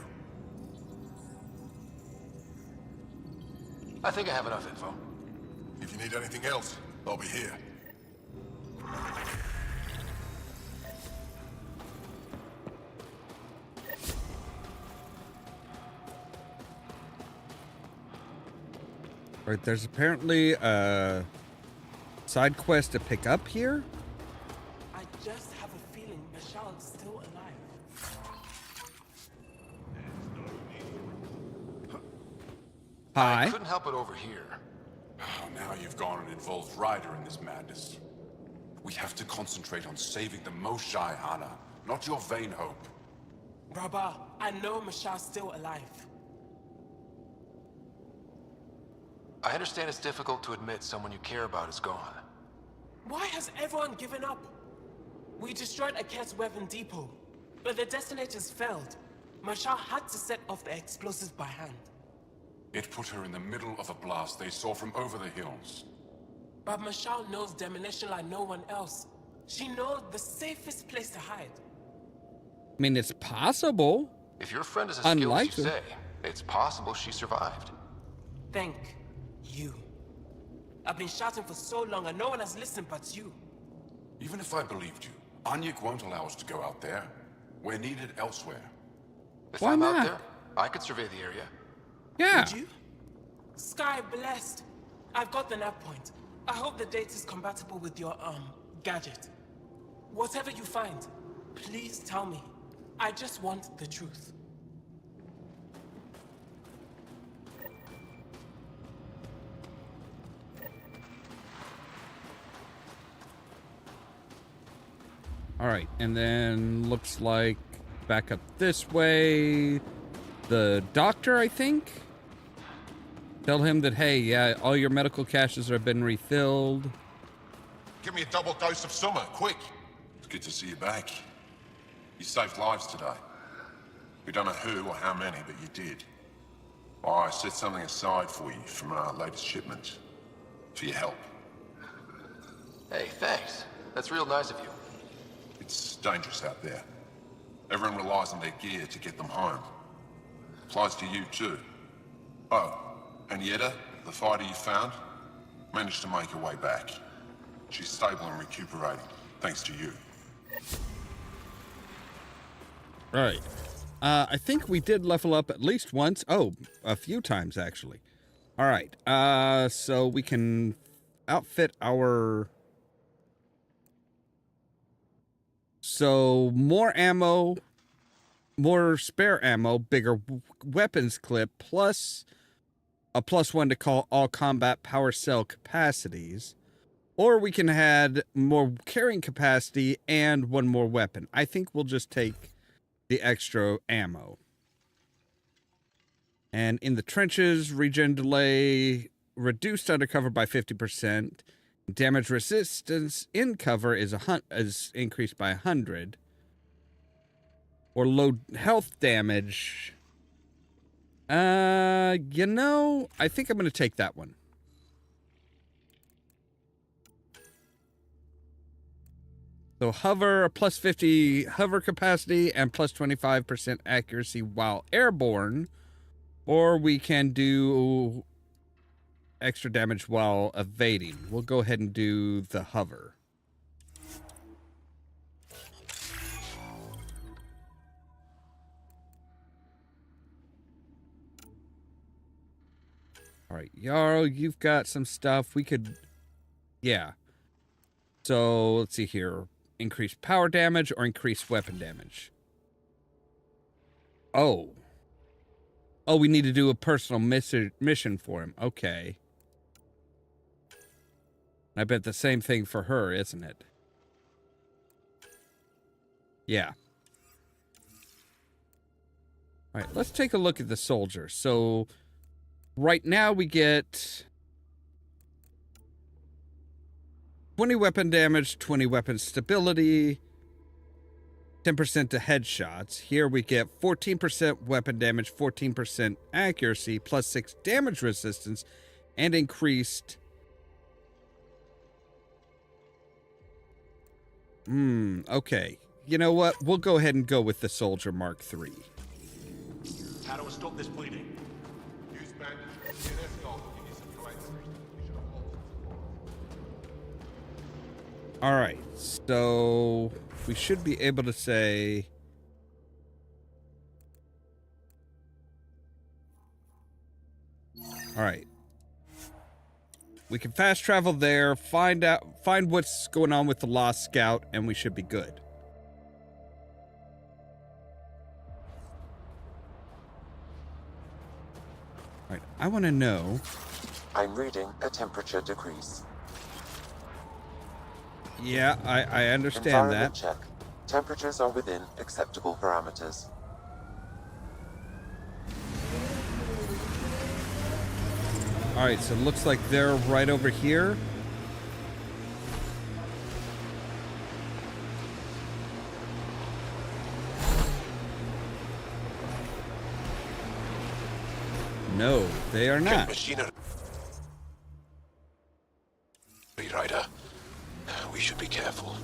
I think I have enough info. If you need anything else, I'll be here. Right, there's apparently a side quest to pick up here. I just have a feeling Michelle's still alive. Hi. I couldn't help it over here. Oh, now you've gone and involved Ryder in this madness. We have to concentrate on saving the Moshae, Hana, not your vain hope. Rabba, I know Michelle's still alive. I understand it's difficult to admit someone you care about is gone. Why has everyone given up? We destroyed Aket's weapon depot, but the detonators failed. Michelle had to set off the explosives by hand. It put her in the middle of a blast they saw from over the hills. But Michelle knows demolition like no one else. She knows the safest place to hide. I mean, it's possible. If your friend is as skilled as Unlikely. you say, it's possible she survived. Thank you. I've been shouting for so long and no one has listened but you. Even if I believed you, Anyek won't allow us to go out there. We're needed elsewhere. If Why I'm not? out there, I could survey the area. Yeah. Would you? Sky blessed. I've got the nav point. I hope the data's compatible with your, gadget. Whatever you find, please tell me. I just want the truth. All right, and then looks like back up this way. The doctor, I think. Tell him that, hey, yeah, all your medical caches have been refilled. Give me a double dose of summer, quick! It's good to see you back. You saved lives today. We don't know who or how many, but you did. I set something aside for you from our latest shipment. For your help. Hey, thanks. That's real nice of you. It's dangerous out there. Everyone relies on their gear to get them home. Applies to you too. Oh, and Yetta, the fighter you found, managed to make her way back. She's stable and recuperating, thanks to you. Right. I think we did level up at least once. Oh, a few times, actually. All right. So we can outfit our... So, more ammo, more spare ammo, bigger weapons clip, plus a +1 to call all combat power cell capacities. Or we can add more carrying capacity and one more weapon. I think we'll just take the extra ammo. And in the trenches, regen delay reduced under cover by 50%. Damage resistance in cover is increased by 100. Or low health damage. I think I'm going to take that one. So hover, +50 hover capacity and +25% accuracy while airborne. Or we can do extra damage while evading. We'll go ahead and do the hover. All right, Jarl, you've got some stuff. We could... Yeah. So, let's see here. Increase power damage or increase weapon damage? Oh. Oh, we need to do a personal mission for him. Okay. I bet the same thing for her, isn't it? Yeah. All right, let's take a look at the soldier. So, right now we get 20 weapon damage, 20 weapon stability, 10% to headshots. Here we get 14% weapon damage, 14% accuracy, +6 damage resistance, and increased... okay. You know what? We'll go ahead and go with the Soldier Mark III. How do we stop this bleeding? Use bandages. Alright, so we should be able to say... Alright. We can fast travel there, find what's going on with the Lost Scout, and we should be good. Alright, I want to know... I'm reading a temperature decrease. Yeah, I understand Environment that. check. Temperatures are within acceptable parameters. Alright, so it looks like they're right over here. No, they are not. Machinery rider. We should be careful.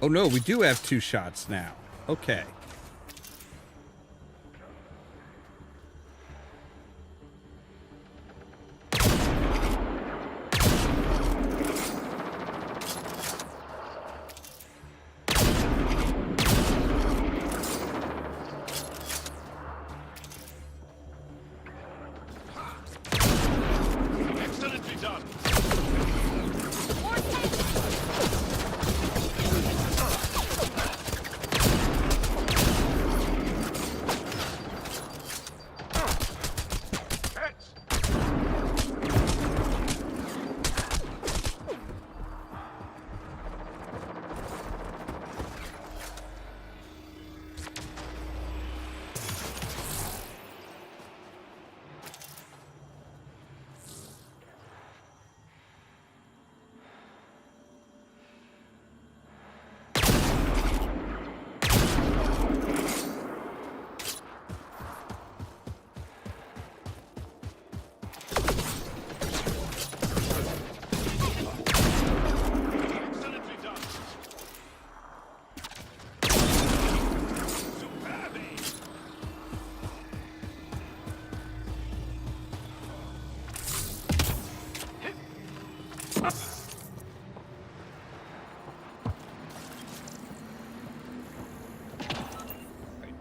Oh no, we do have 2 shots now. Okay. Excellently done.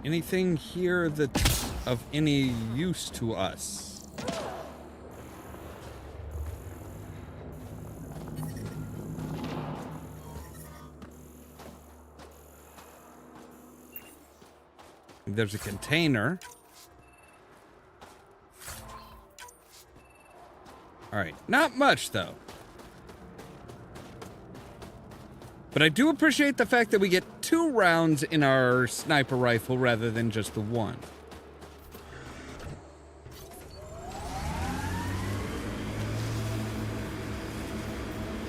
Anything here that... of any use to us. There's a container. All right, not much though. But I do appreciate the fact that we get 2 rounds in our sniper rifle rather than just the 1.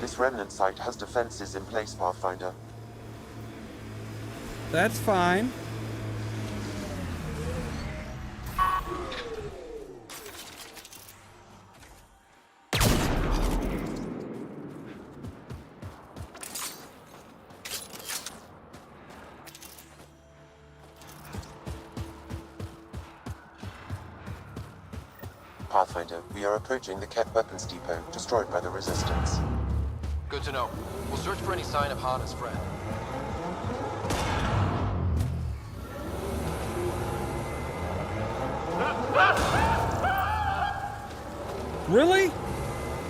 This remnant site has defenses in place, Pathfinder. That's fine. Pathfinder, we are approaching the Ket weapons depot, destroyed by the Resistance. Good to know. We'll search for any sign of Hana's friend. Really?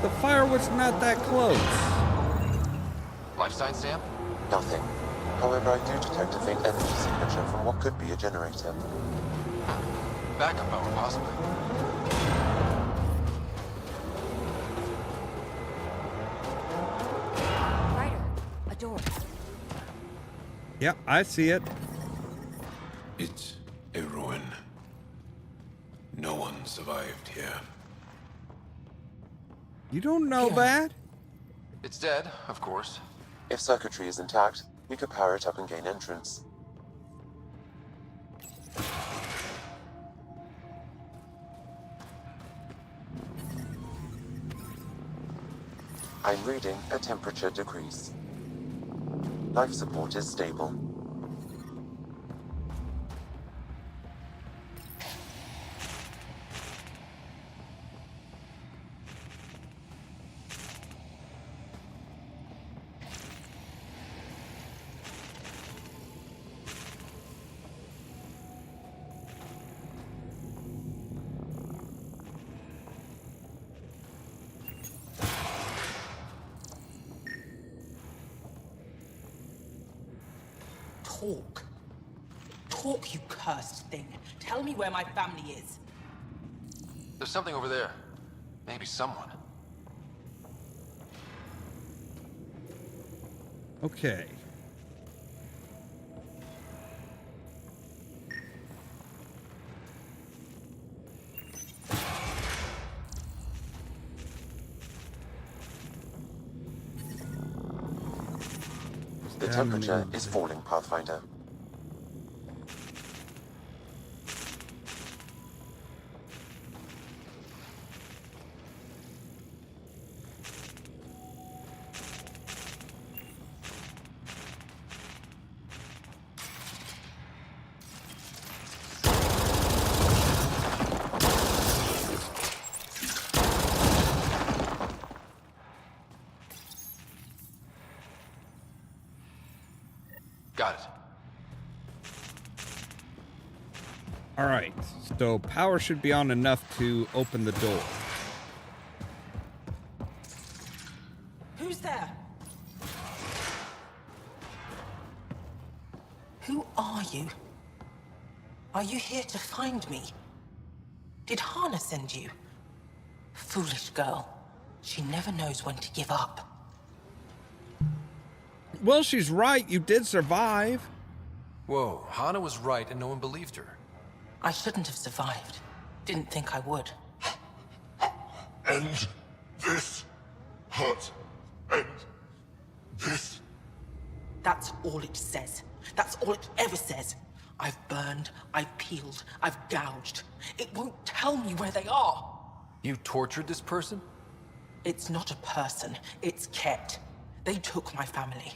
The fire was not that close. Life sign, Sam? Nothing. However, I do detect a faint energy signature from what could be a generator. Backup power, possibly. Ryder, a door. Yep, I see it. It's a ruin. No one survived here. You don't know that? It's dead, of course. If circuitry is intact, we could power it up and gain entrance. I'm reading a temperature decrease. Life support is stable. Talk. Talk, you cursed thing. Tell me where my family is. There's something over there. Maybe someone. Okay. The temperature is falling, Pathfinder. Got it. All right. So power should be on enough to open the door. Who's there? Who are you? Are you here to find me? Did Hana send you? Foolish girl. She never knows when to give up. Well, she's right. You did survive. Whoa, Hana was right and no one believed her. I shouldn't have survived. Didn't think I would. End this hurt. End this. That's all it says. That's all it ever says. I've burned, I've peeled, I've gouged. It won't tell me where they are. You tortured this person? It's not a person, it's Ket. They took my family.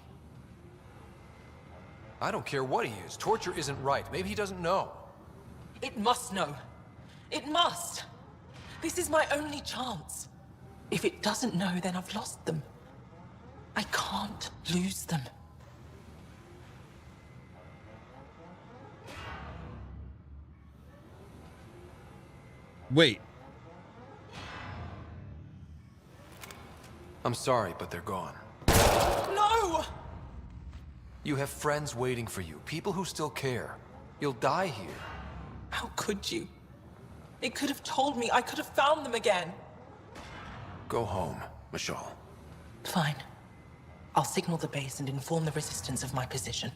I don't care what he is. Torture isn't right. Maybe he doesn't know. It must know. It must. This is my only chance. If it doesn't know, then I've lost them. I can't lose them. Wait. I'm sorry, but they're gone. No! You have friends waiting for you, people who still care. You'll die here. How could you? It could have told me. I could have found them again. Go home, Michal. Fine. I'll signal the base and inform the Resistance of my position.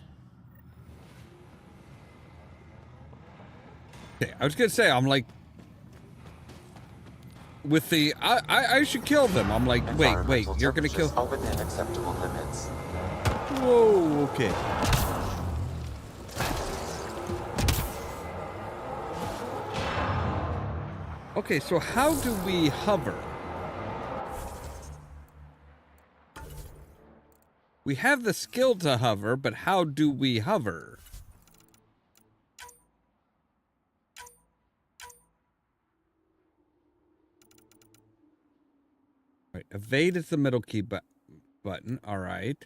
Okay, I was gonna say, I'm like, with the, I should kill them. I'm like, wait, you're gonna kill? Are within acceptable limits. Whoa, okay. Okay, so how do we hover? We have the skill to hover, but how do we hover? Right, evade is the middle key button. All right.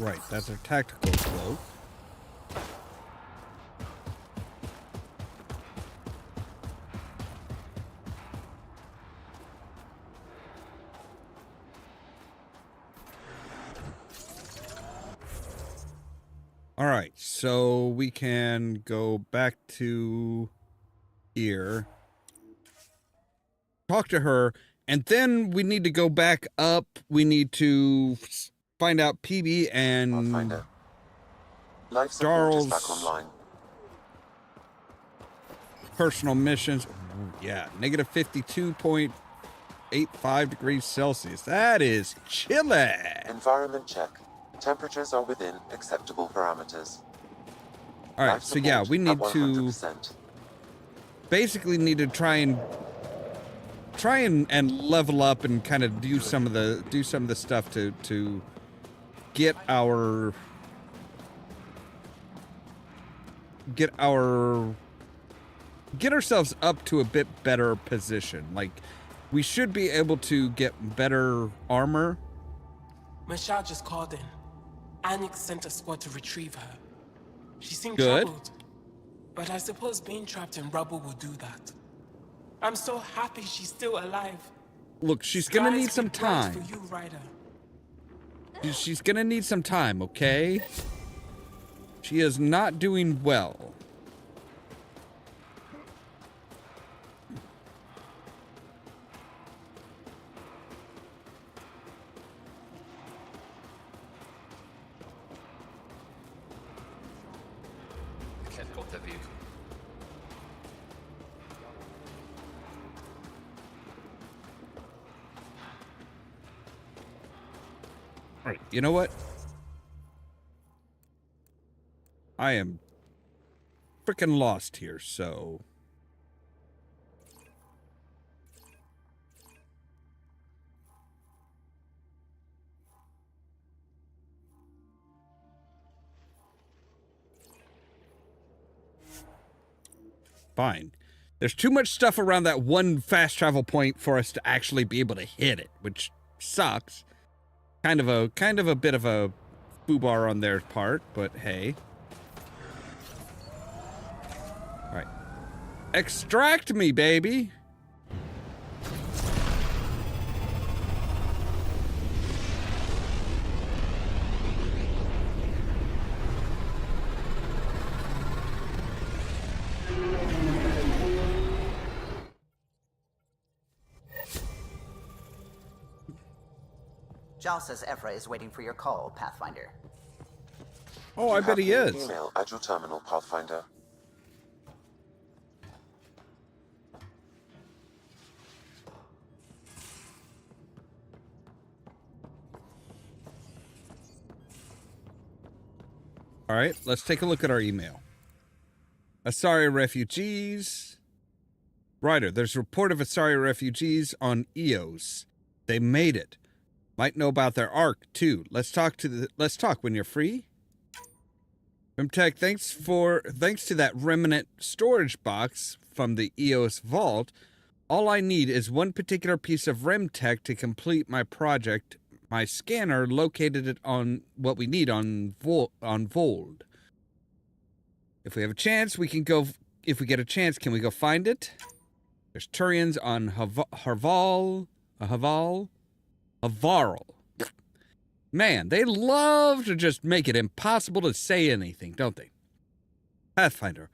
Right, that's our tactical cloak. All right, so we can go back to here, talk to her, and then we need to go back up. We need to find out PB and Charles' back online. Personal missions. Ooh, yeah, negative 52.85 degrees Celsius. That is chilly. Environment check. Temperatures are within acceptable parameters. All right, so yeah, we need to basically need to try and level up and kind of do some of the stuff to get ourselves up to a bit better position. Like, we should be able to get better armor. Michal just called in. Anix sent a squad to retrieve her. She seemed Good. troubled, but I suppose being trapped in rubble will do that. I'm so happy she's still alive. Look, she's gonna need some Skies be bright time. for you, Ryder. She's gonna need some time, okay? She is not doing well. Alright, you know what? I am freaking lost here, so... Fine. There's too much stuff around that one fast travel point for us to actually be able to hit it, which sucks. Kind of a bit of a foobar on their part, but hey. All right. Extract me, baby. Jal says Evra is waiting for your call, Pathfinder. Oh, I bet he is. Email at your terminal, Pathfinder. All right, let's take a look at our email. Asari refugees. Ryder, there's a report of Asari refugees on Eos. They made it. Might know about their arc too. Let's talk when you're free. Rimtech, thanks to that remnant storage box from the Eos vault. All I need is one particular piece of Rimtech to complete my project. My scanner located it on what we need on Vold. If we have a chance, we can go. If we get a chance, can we go find it? There's Turians on Havarl. Man, they love to just make it impossible to say anything, don't they? Pathfinder,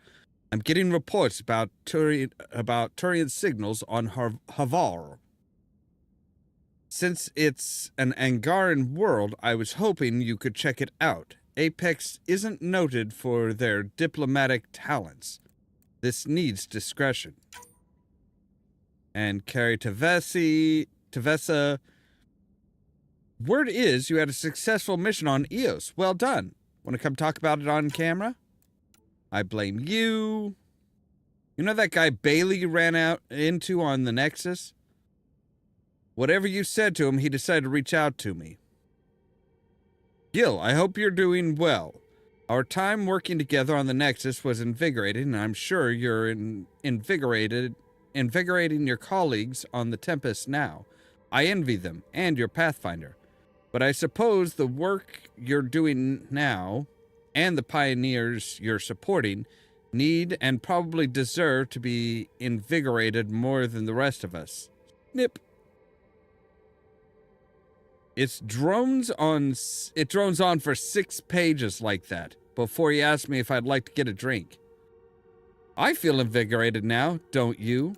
I'm getting reports about Turian signals on Havarl. Since it's an Angaran world, I was hoping you could check it out. Apex isn't noted for their diplomatic talents. This needs discretion. And Carrie Tavessa. Word is you had a successful mission on Eos. Well done. Want to come talk about it on camera? I blame you. You know that guy Bailey ran into on the Nexus? Whatever you said to him, he decided to reach out to me. Gil, I hope you're doing well. Our time working together on the Nexus was invigorating, and I'm sure you're invigorating your colleagues on the Tempest now. I envy them, and your Pathfinder. But I suppose the work you're doing now, and the pioneers you're supporting, need and probably deserve to be invigorated more than the rest of us. Nip. It drones on for 6 pages like that, before he asked me if I'd like to get a drink. I feel invigorated now, don't you?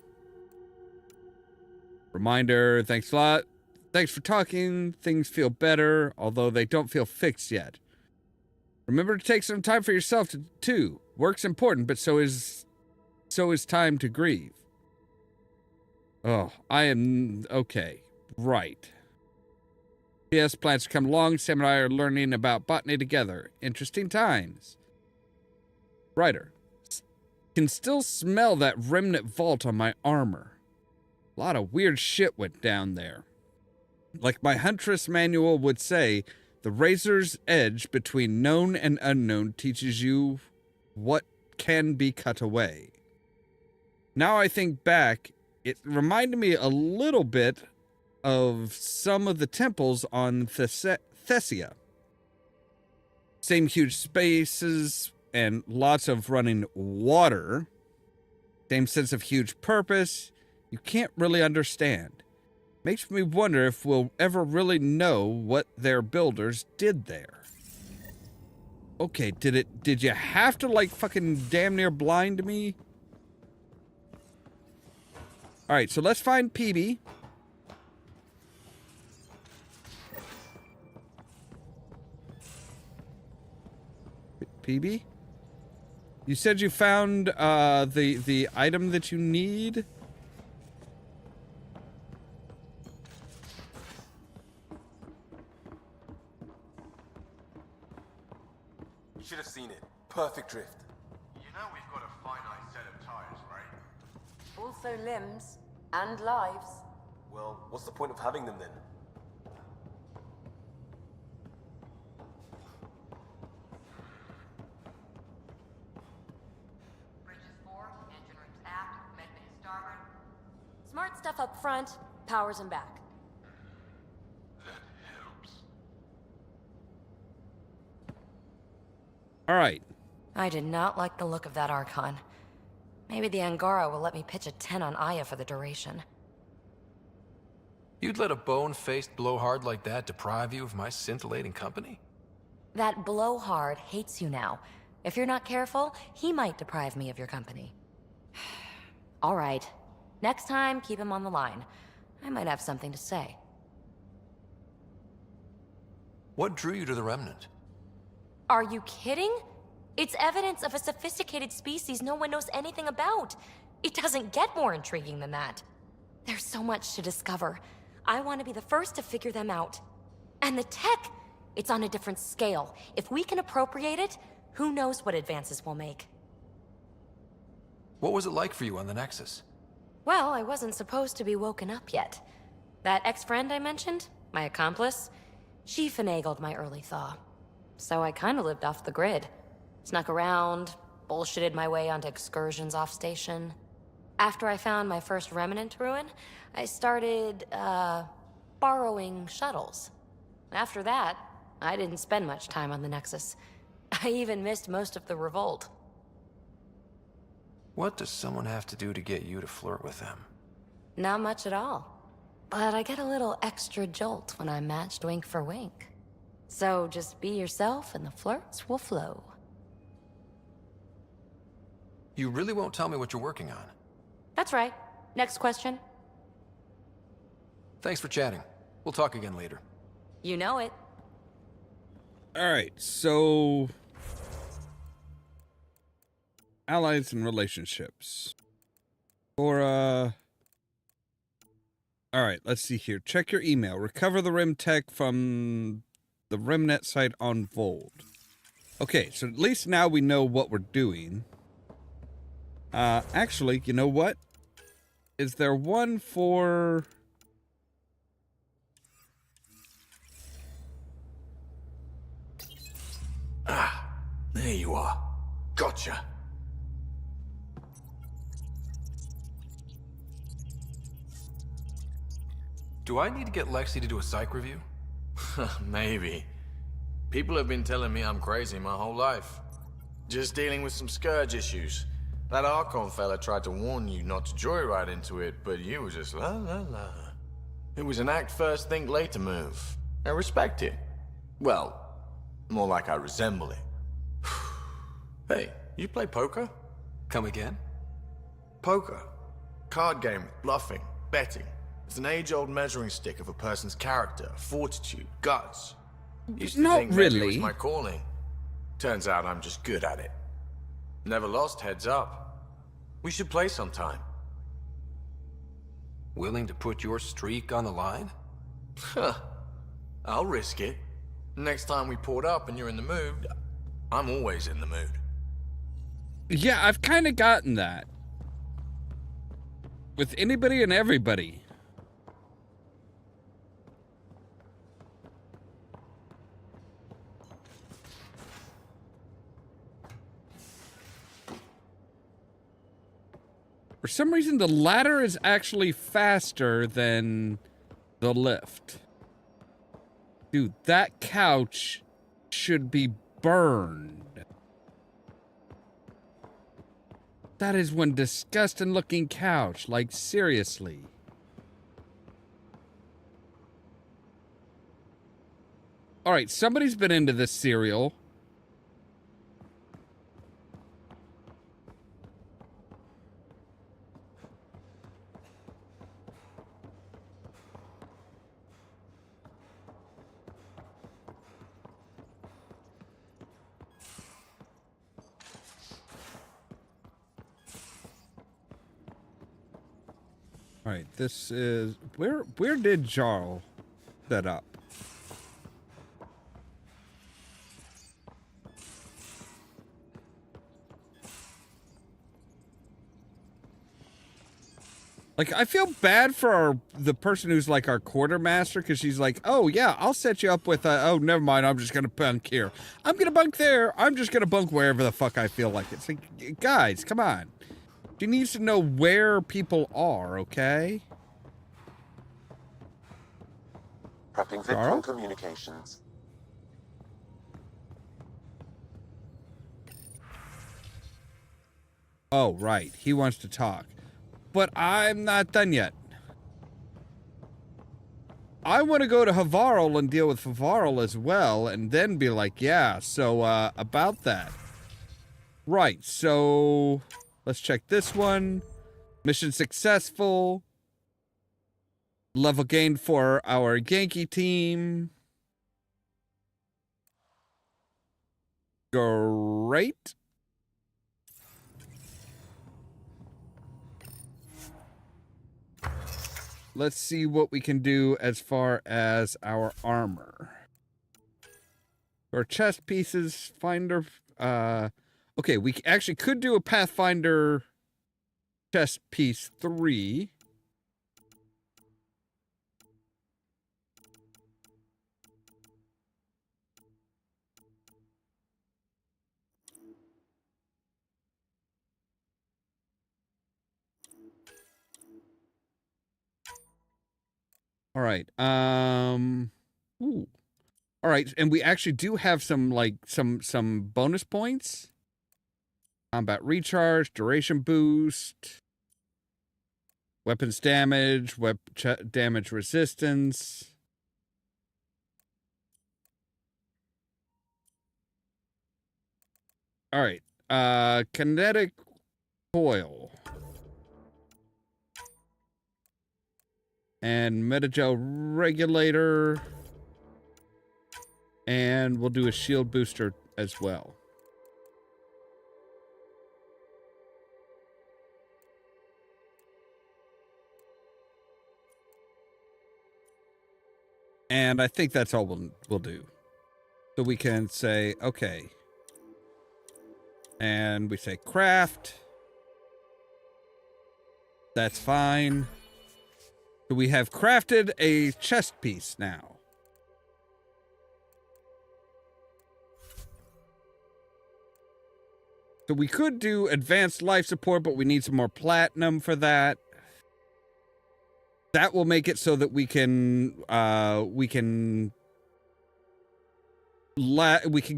Reminder, thanks a lot. Thanks for talking. Things feel better, although they don't feel fixed yet. Remember to take some time for yourself, too. Work's important, but so is time to grieve. Oh, I am... okay. Right. Yes, plans to come along. Sam and I are learning about botany together. Interesting times. Ryder. Can still smell that remnant vault on my armor. A lot of weird shit went down there. Like my Huntress manual would say, the razor's edge between known and unknown teaches you what can be cut away. Now I think back, it reminded me a little bit of some of the temples on Thessia. Same huge spaces and lots of running water. Same sense of huge purpose. You can't really understand. Makes me wonder if we'll ever really know what their builders did there. Okay, did you have to like fucking damn near blind me? Alright, so let's find PB. PB? You said you found the item that you need? You should have seen it. Perfect drift. You know we've got a finite set of tires, right? Also limbs and lives. Well, what's the point of having them then? Smart stuff up front, powers them back. All right. I did not like the look of that Archon. Maybe the Angara will let me pitch a 10 on Aya for the duration. You'd let a bone-faced blowhard like that deprive you of my scintillating company? That blowhard hates you now. If you're not careful, he might deprive me of your company. All right. Next time, keep him on the line. I might have something to say. What drew you to the Remnant? Are you kidding? It's evidence of a sophisticated species no one knows anything about. It doesn't get more intriguing than that. There's so much to discover. I want to be the first to figure them out. And the tech, it's on a different scale. If we can appropriate it, Who knows what advances we'll make? What was it like for you on the Nexus? Well, I wasn't supposed to be woken up yet. That ex-friend I mentioned, my accomplice, she finagled my early thaw. So I kind of lived off the grid. Snuck around, bullshitted my way onto excursions off station. After I found my first remnant ruin, I started, borrowing shuttles. After that, I didn't spend much time on the Nexus. I even missed most of the revolt. What does someone have to do to get you to flirt with them? Not much at all. But I get a little extra jolt when I'm matched wink for wink. So just be yourself and the flirts will flow. You really won't tell me what you're working on? That's right. Next question. Thanks for chatting. We'll talk again later. You know it. Alright, so... allies and relationships. Or, Alright, let's see here. Check your email. Recover the Rim Tech from the RimNet site on Vold. Okay, so at least now we know what we're doing. Actually, you know what? Is there one for... Ah, there you are. Gotcha. Do I need to get Lexi to do a psych review? Maybe. People have been telling me I'm crazy my whole life. Just dealing with some scourge issues. That Archon fella tried to warn you not to joyride into it, but you were just la la la. It was an act first, think later move. I respect it. Well, more like I resemble it. Hey, you play poker? Come again? Poker. Card game with bluffing, betting. It's an age-old measuring stick of a person's character, fortitude, guts. Used to Not think maybe it was really. my calling. Turns out I'm just good at it. Never lost heads up. We should play sometime. Willing to put your streak on the line? Huh. I'll risk it. Next time we port up and you're in the mood, I'm always in the mood. Yeah, I've kind of gotten that. With anybody and everybody. For some reason, the ladder is actually faster than the lift. Dude, that couch should be burned. That is one disgusting looking couch. Like, seriously. Alright, somebody's been into this cereal. All right, this is where did Jarl set up? Like, I feel bad for the person who's like our quartermaster, because she's like, oh yeah, I'll set you up with oh, never mind, I'm just gonna bunk here. I'm gonna bunk there. I'm just gonna bunk wherever the fuck I feel like. It's like, guys, come on. She needs to know where people are, okay? Prepping Victron communications. Oh, right. He wants to talk. But I'm not done yet. I want to go to Havarl and deal with Havarl as well, and then be like, yeah, so, about that. Right, so... let's check this one. Mission successful. Level gained for our Yankee team. Great. Let's see what we can do as far as our armor. Our chest pieces, finder... Okay, we actually could do a Pathfinder chest piece 3. All right. Ooh. All right, and we actually do have some like some bonus points. Combat recharge, duration boost, weapons damage, damage resistance. All right. Kinetic coil. And metagel regulator. And we'll do a shield booster as well. And I think that's all we'll do. So we can say, okay. And we say craft. That's fine. So we have crafted a chest piece now. So we could do advanced life support, but we need some more platinum for that. That will make it so that we can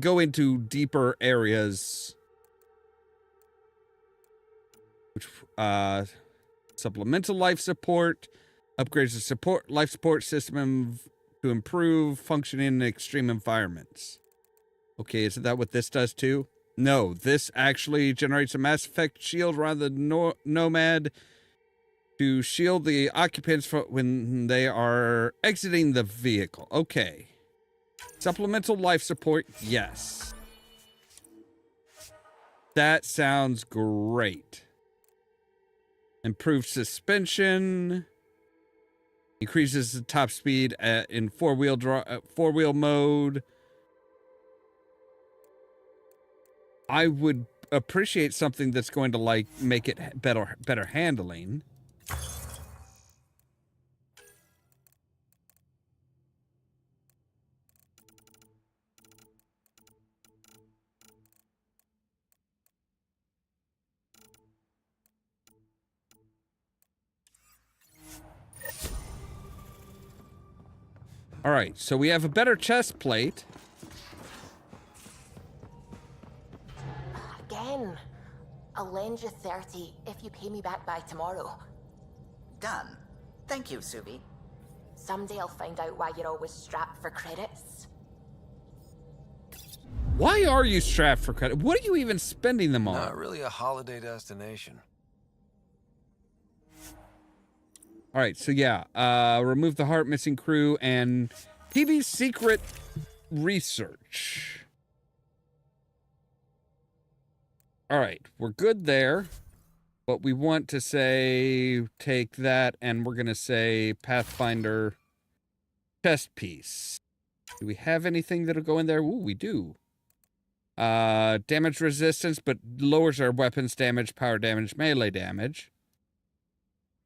go into deeper areas. Which supplemental life support upgrades the life support system to improve functioning in extreme environments. Okay, is that what this does too? No, this actually generates a Mass Effect shield around the Nomad to shield the occupants when they are exiting the vehicle. Okay. Supplemental life support, yes. That sounds great. Improved suspension. Increases the top speed in four-wheel mode. I would appreciate something that's going to like make it better handling. All right, so we have a better chest plate. Again, I'll lend you 30 if you pay me back by tomorrow. Done. Thank you, Subi. Someday I'll find out why you're always strapped for credits. Why are you strapped for credit? What are you even spending them on? Not really a holiday destination. All right, so yeah, remove the heart missing crew and TV's secret research. All right, we're good there, but we want to say take that and we're going to say Pathfinder chest piece. Do we have anything that'll go in there? Ooh, we do. Damage resistance, but lowers our weapons damage, power damage, melee damage.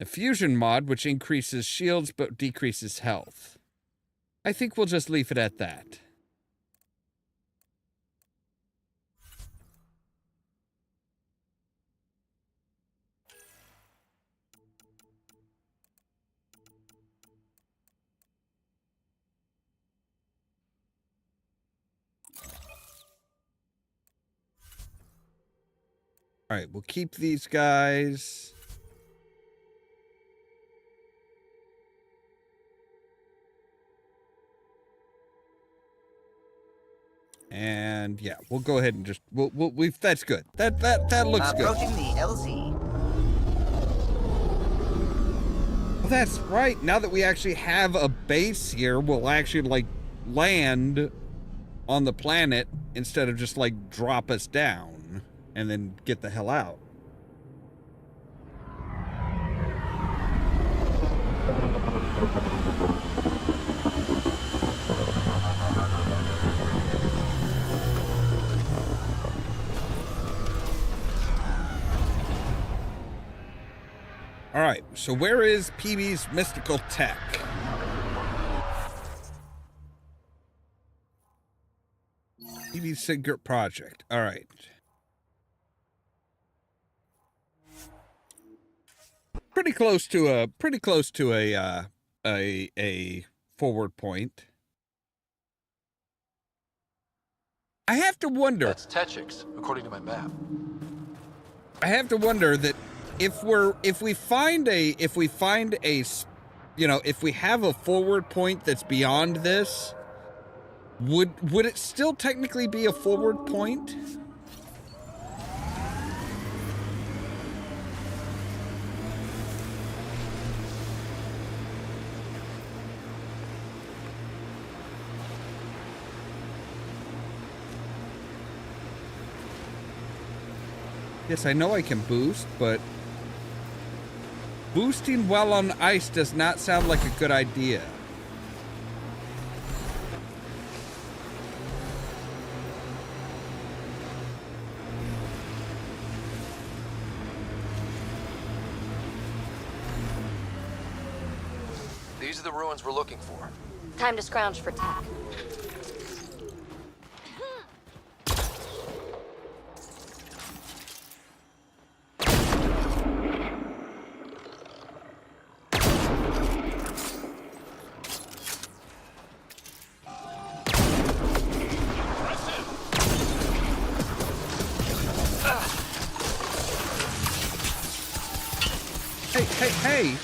A fusion mod, which increases shields but decreases health. I think we'll just leave it at that. All right, we'll keep these guys. And yeah, we'll go ahead and just that's good. That looks good. Approaching the LZ. Well, that's right. Now that we actually have a base here, we'll actually like land on the planet instead of just like drop us down and then get the hell out. right, so where is PB's mystical tech? PB's secret project. All right. Pretty close to a forward point. I have to wonder. That's Techix, according to my map. I have to wonder that if we have a forward point that's beyond this, would it still technically be a forward point? Yes, I know I can boost, but boosting while on ice does not sound like a good idea. These are the ruins we're looking for. Time to scrounge for tech. Hey!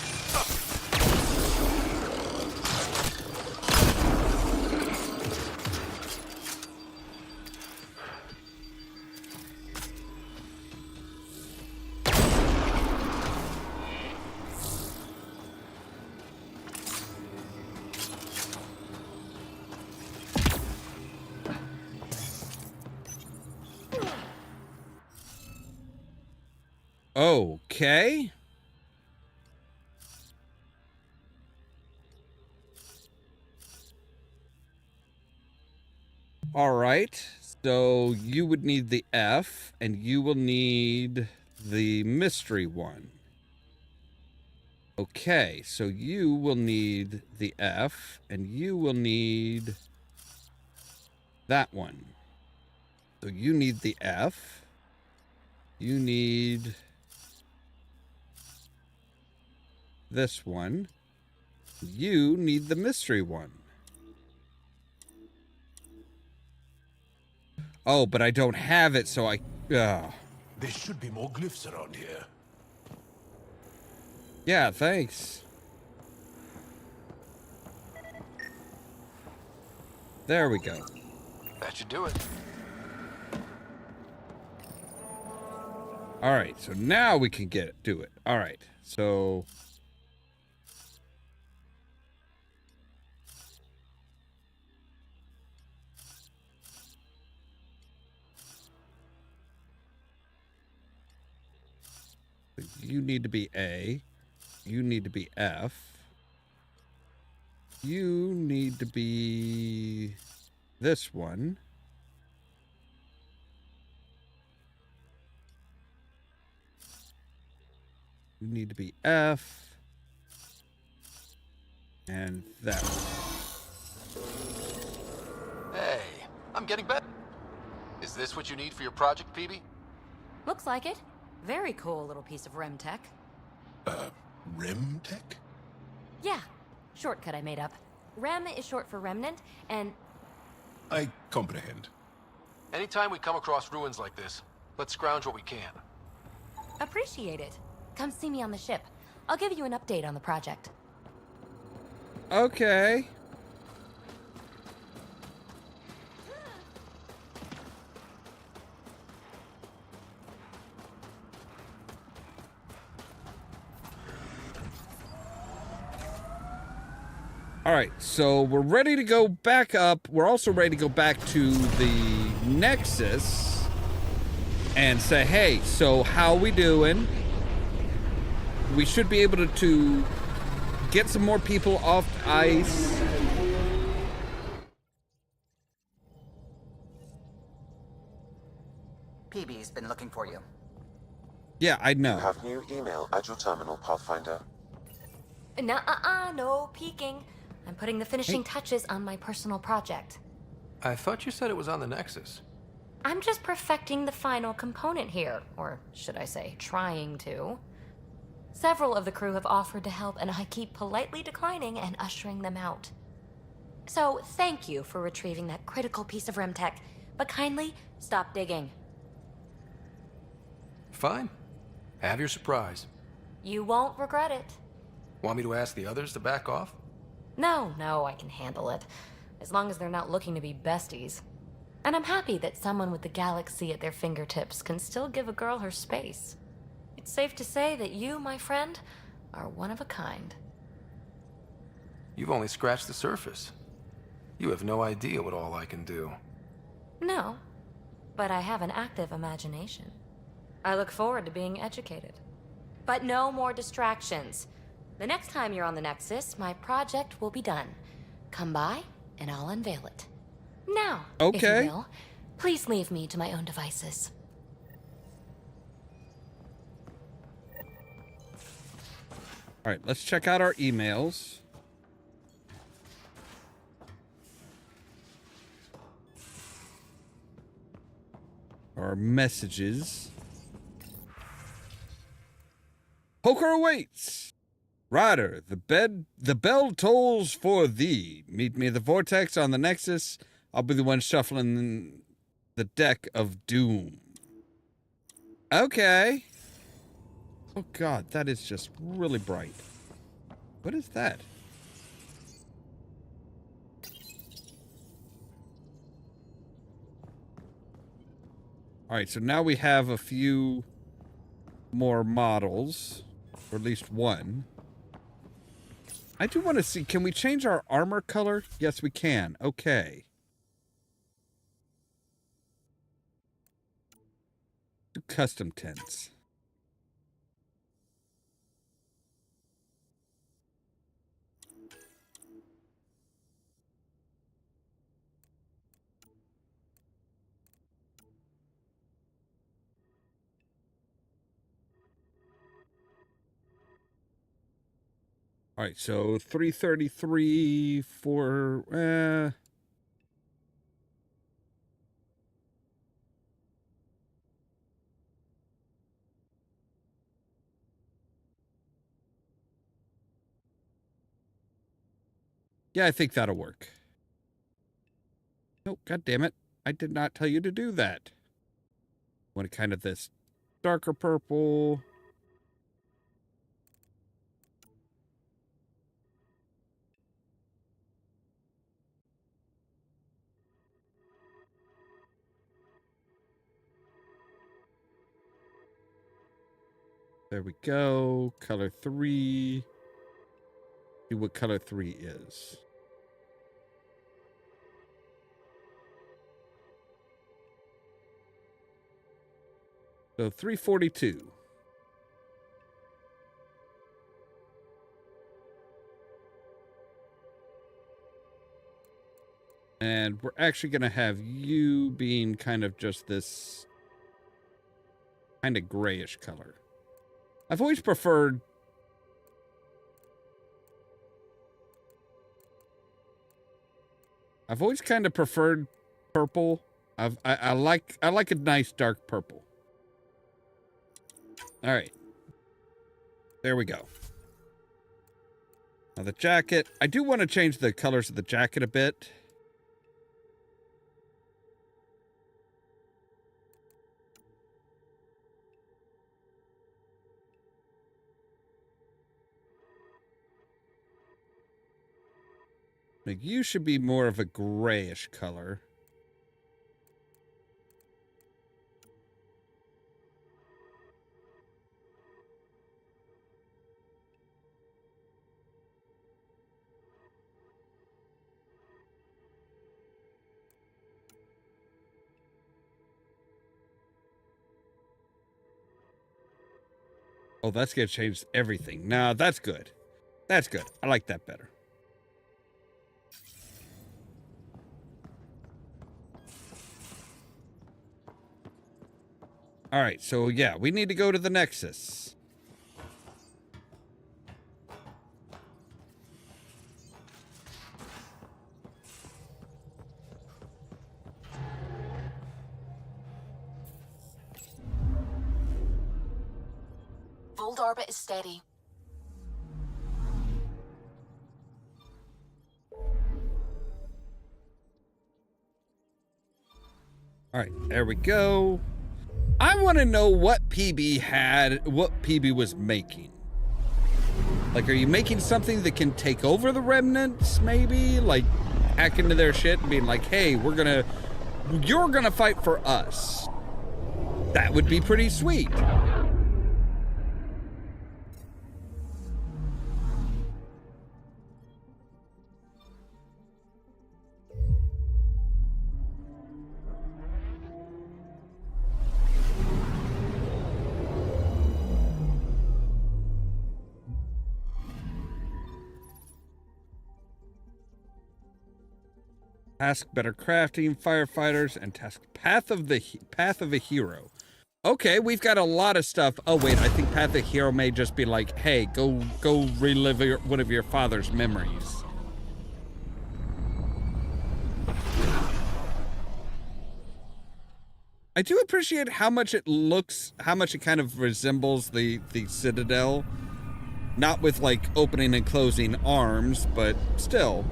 Okay. All right. So you would need the F, and you will need the mystery one. Okay, so you will need the F, and you will need that one. So you need the F. You need this one. You need the mystery one. Oh, but I don't have it, so I... There should be more glyphs around here. Yeah, thanks. There we go. That should do it. All right, so now we can do it. All right, so... You need to be A. You need to be F. You need to be this one. You need to be F. And that one. Hey, I'm getting better. Is this what you need for your project, PB? Looks like it. Very cool little piece of REM tech. REM tech? Yeah, shortcut I made up. REM is short for remnant, and... I comprehend. Anytime we come across ruins like this, let's scrounge what we can. Appreciate it. Come see me on the ship. I'll give you an update on the project. Okay. All right, so we're ready to go back up. We're also ready to go back to the Nexus and say, hey, so how we doing? We should be able to get some more people off ice. PB's been looking for you. Yeah, I know. You have new email at your terminal, Pathfinder. No peeking. I'm putting the finishing touches on my personal project. I thought you said it was on the Nexus. I'm just perfecting the final component here, or should I say, trying to. Several of the crew have offered to help, and I keep politely declining and ushering them out. So, thank you for retrieving that critical piece of Remtech, but kindly stop digging. Fine. Have your surprise. You won't regret it. Want me to ask the others to back off? No, I can handle it. As long as they're not looking to be besties. And I'm happy that someone with the galaxy at their fingertips can still give a girl her space. It's safe to say that you, my friend, are one of a kind. You've only scratched the surface. You have no idea what all I can do. No, but I have an active imagination. I look forward to being educated. But no more distractions. The next time you're on the Nexus, my project will be done. Come by, and I'll unveil it. Now, if you will, please leave me to my own devices. All right, let's check out our emails. Our messages. Poker awaits. Ryder, the bell tolls for thee. Meet me at the vortex on the Nexus. I'll be the one shuffling the deck of doom. Okay. Oh god, that is just really bright. What is that? Alright, so now we have a few more models. Or at least one. I do want to see, can we change our armor color? Yes, we can. Okay. Do custom tints. All right, so 333 for yeah, I think that'll work. Oh, god damn it. I did not tell you to do that. Want kind of this darker purple. There we go. Color 3. See what color 3 is. So 342. And we're actually going to have you being kind of just this kind of grayish color. I've always preferred kind of preferred purple. I like a nice dark purple. All right. There we go. Now the jacket, I do want to change the colors of the jacket a bit. Like you should be more of a grayish color. Oh, that's going to change everything. No, that's good. That's good. I like that better. All right, so yeah, we need to go to the Nexus. Vold orbit is steady. All right, there we go. I want to know what PB was making. Like, are you making something that can take over the remnants, maybe? Like, hack into their shit and being like, hey, you're gonna fight for us. That would be pretty sweet. Task better crafting, firefighters, and task path of a hero. Okay, we've got a lot of stuff. Oh wait, I think path of a hero may just be like, hey, go relive one of your father's memories. I do appreciate how much it kind of resembles the Citadel. Not with like opening and closing arms, but still.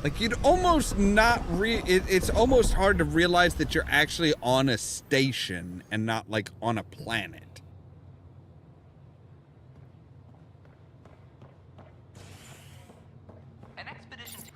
Like, you'd almost it's almost hard to realize that you're actually on a station and not, like, on a planet. An expedition to...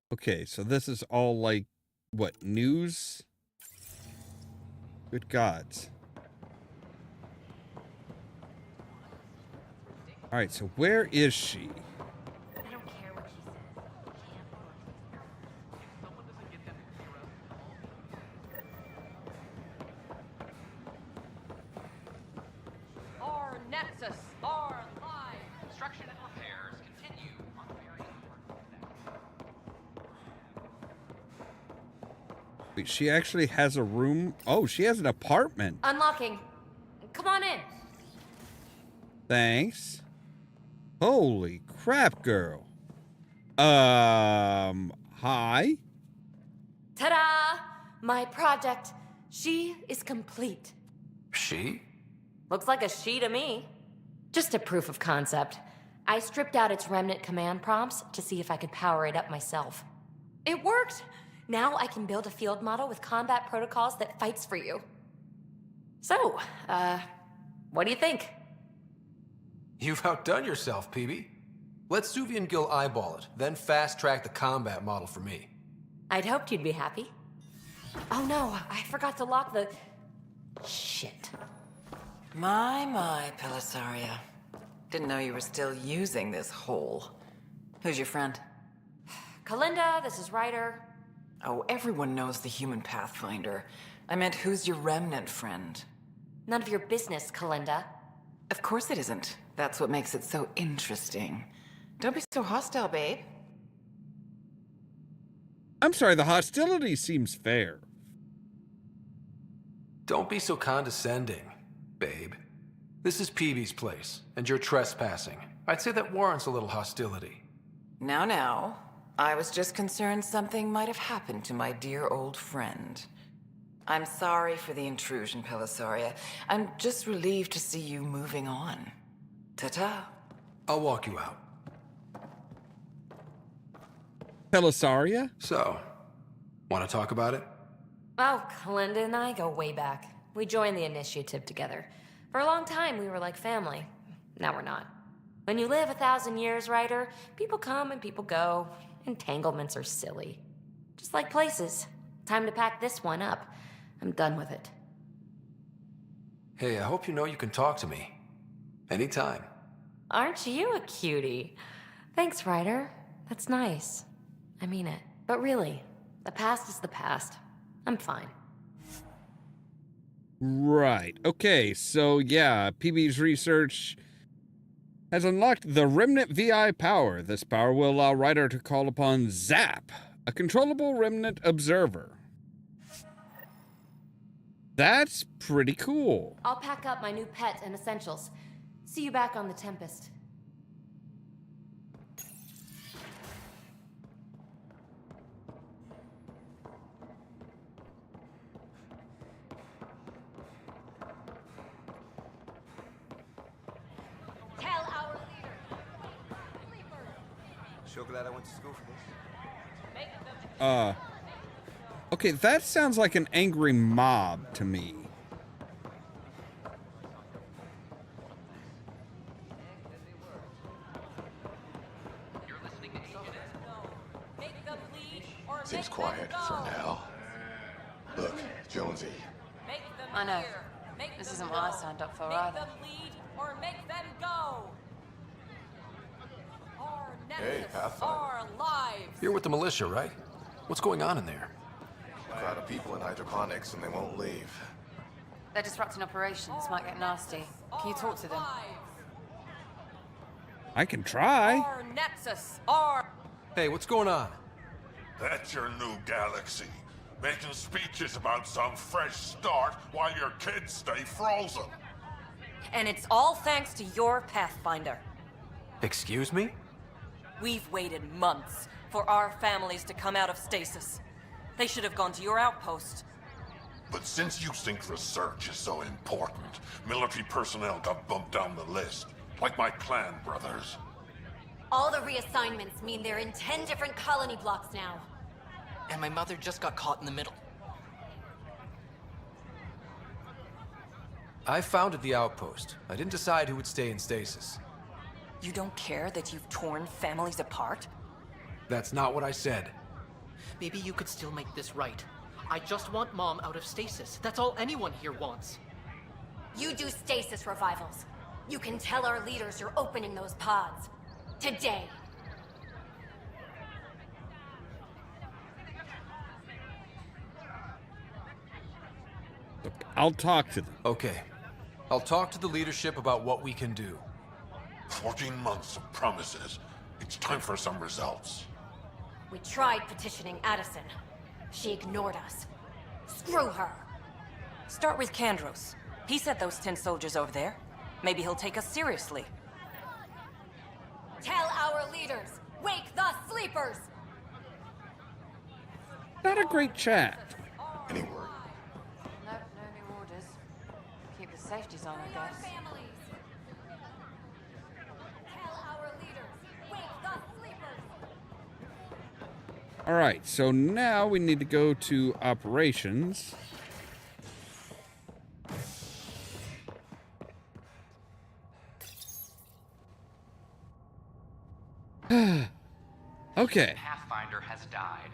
Okay, so this is all, like, what, news? Good gods. Alright, so where is she? Our Nexus are live. Construction and repairs continue on very Wait, she actually has a room? Oh, she has an apartment. Unlocking. Come on in. Thanks. Holy crap, girl. Hi? Ta-da! My project. She is complete. She? Looks like a she to me. Just a proof of concept. I stripped out its remnant command prompts to see if I could power it up myself. It worked! Now I can build a field model with combat protocols that fights for you. So, what do you think? You've outdone yourself, PB. Let Suvi and Gil eyeball it, then fast-track the combat model for me. I'd hoped you'd be happy. Oh no, I forgot to lock the... Shit. My, Pelisaria. Didn't know you were still using this hole. Who's your friend? Kalinda, this is Ryder. Oh, everyone knows the human Pathfinder. I meant, who's your remnant friend? None of your business, Kalinda. Of course it isn't. That's what makes it so interesting. Don't be so hostile, babe. I'm sorry, the hostility seems fair. Don't be so condescending, babe. This is PB's place, and you're trespassing. I'd say that warrants a little hostility. Now. I was just concerned something might have happened to my dear old friend. I'm sorry for the intrusion, Pelisaria. I'm just relieved to see you moving on. Ta-ta. I'll walk you out. Pelisaria? So, want to talk about it? Oh, Kalinda and I go way back. We joined the initiative together. For a long time, we were like family. Now we're not. When you live 1,000 years, Ryder, people come and people go. Entanglements are silly. Just like places. Time to pack this one up. I'm done with it. Hey, I hope you know you can talk to me. Anytime. Aren't you a cutie? Thanks, Ryder. That's nice. I mean it. But really, the past is the past. I'm fine. Right. Okay, so yeah, PB's research has unlocked the Remnant VI power. This power will allow Ryder to call upon Zap, a controllable Remnant observer. That's pretty cool. I'll pack up my new pet and essentials. See you back on the Tempest. Tell our leader. Sure glad I went to school for this. Okay, that sounds like an angry mob to me. Seems quiet for now. Look, Jonesy. I know. This isn't what I signed up for either. Or make them go. Our Hey, Nexus Pathfinder. are alive. You're with the militia, right? What's going on in there? Crowd of people in hydroponics and they won't leave. They're disrupting operations. Might get nasty. Can you talk to them? I can try. Our Nexus are. Hey, what's going on? That's your new galaxy. Making speeches about some fresh start while your kids stay frozen. And it's all thanks to your Pathfinder. Excuse me? We've waited months for our families to come out of stasis. They should have gone to your outpost. But since you think research is so important, military personnel got bumped down the list. Like my clan brothers. All the reassignments mean they're in 10 different colony blocks now. And my mother just got caught in the middle. I founded the outpost. I didn't decide who would stay in stasis. You don't care that you've torn families apart? That's not what I said. Maybe you could still make this right. I just want Mom out of stasis. That's all anyone here wants. You do stasis revivals. You can tell our leaders you're opening those pods. Today. I'll talk to them. Okay. I'll talk to the leadership about what we can do. 14 months of promises. It's time for some results. We tried petitioning Addison. She ignored us. Screw her. Start with Kandros. He said those 10 soldiers over there. Maybe he'll take us seriously. Tell our leaders, wake the sleepers! Not a great chat. Any word? No new orders. Keep the safeties on, I guess. Tell our leaders, wake the sleepers! All right, so now we need to go to operations. Okay. Pathfinder has died.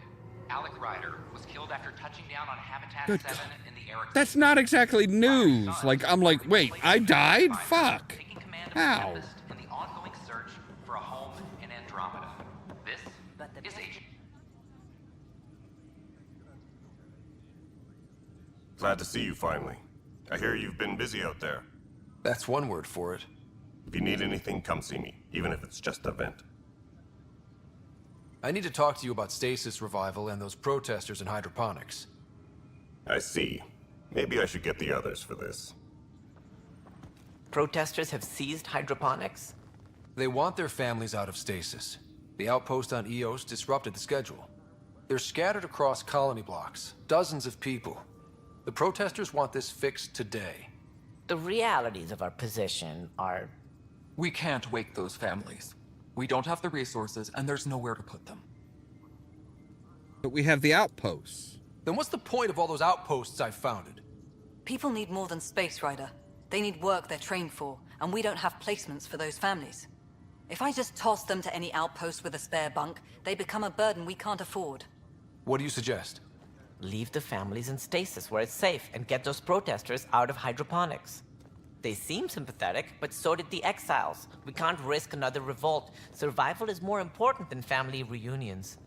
Alec Ryder was killed after touching down on Habitat Good 7 God. in the Eric. That's not exactly news. Like, I'm like, wait, I died? Fuck. How? In the ongoing search for a home in Andromeda. This is Agent. Glad to see you finally. I hear you've been busy out there. That's one word for it. If you need anything, come see me, even if it's just a vent. I need to talk to you about stasis revival and those protesters in hydroponics. I see. Maybe I should get the others for this. Protesters have seized hydroponics? They want their families out of stasis. The outpost on Eos disrupted the schedule. They're scattered across colony blocks, dozens of people. The protesters want this fixed today. The realities of our position are... We can't wake those families. We don't have the resources, and there's nowhere to put them. But we have the outposts. Then what's the point of all those outposts I founded? People need more than space, Ryder. They need work they're trained for, and we don't have placements for those families. If I just toss them to any outpost with a spare bunk, they become a burden we can't afford. What do you suggest? Leave the families in stasis where it's safe and get those protesters out of hydroponics. They seem sympathetic, but so did the exiles. We can't risk another revolt. Survival is more important than family reunions.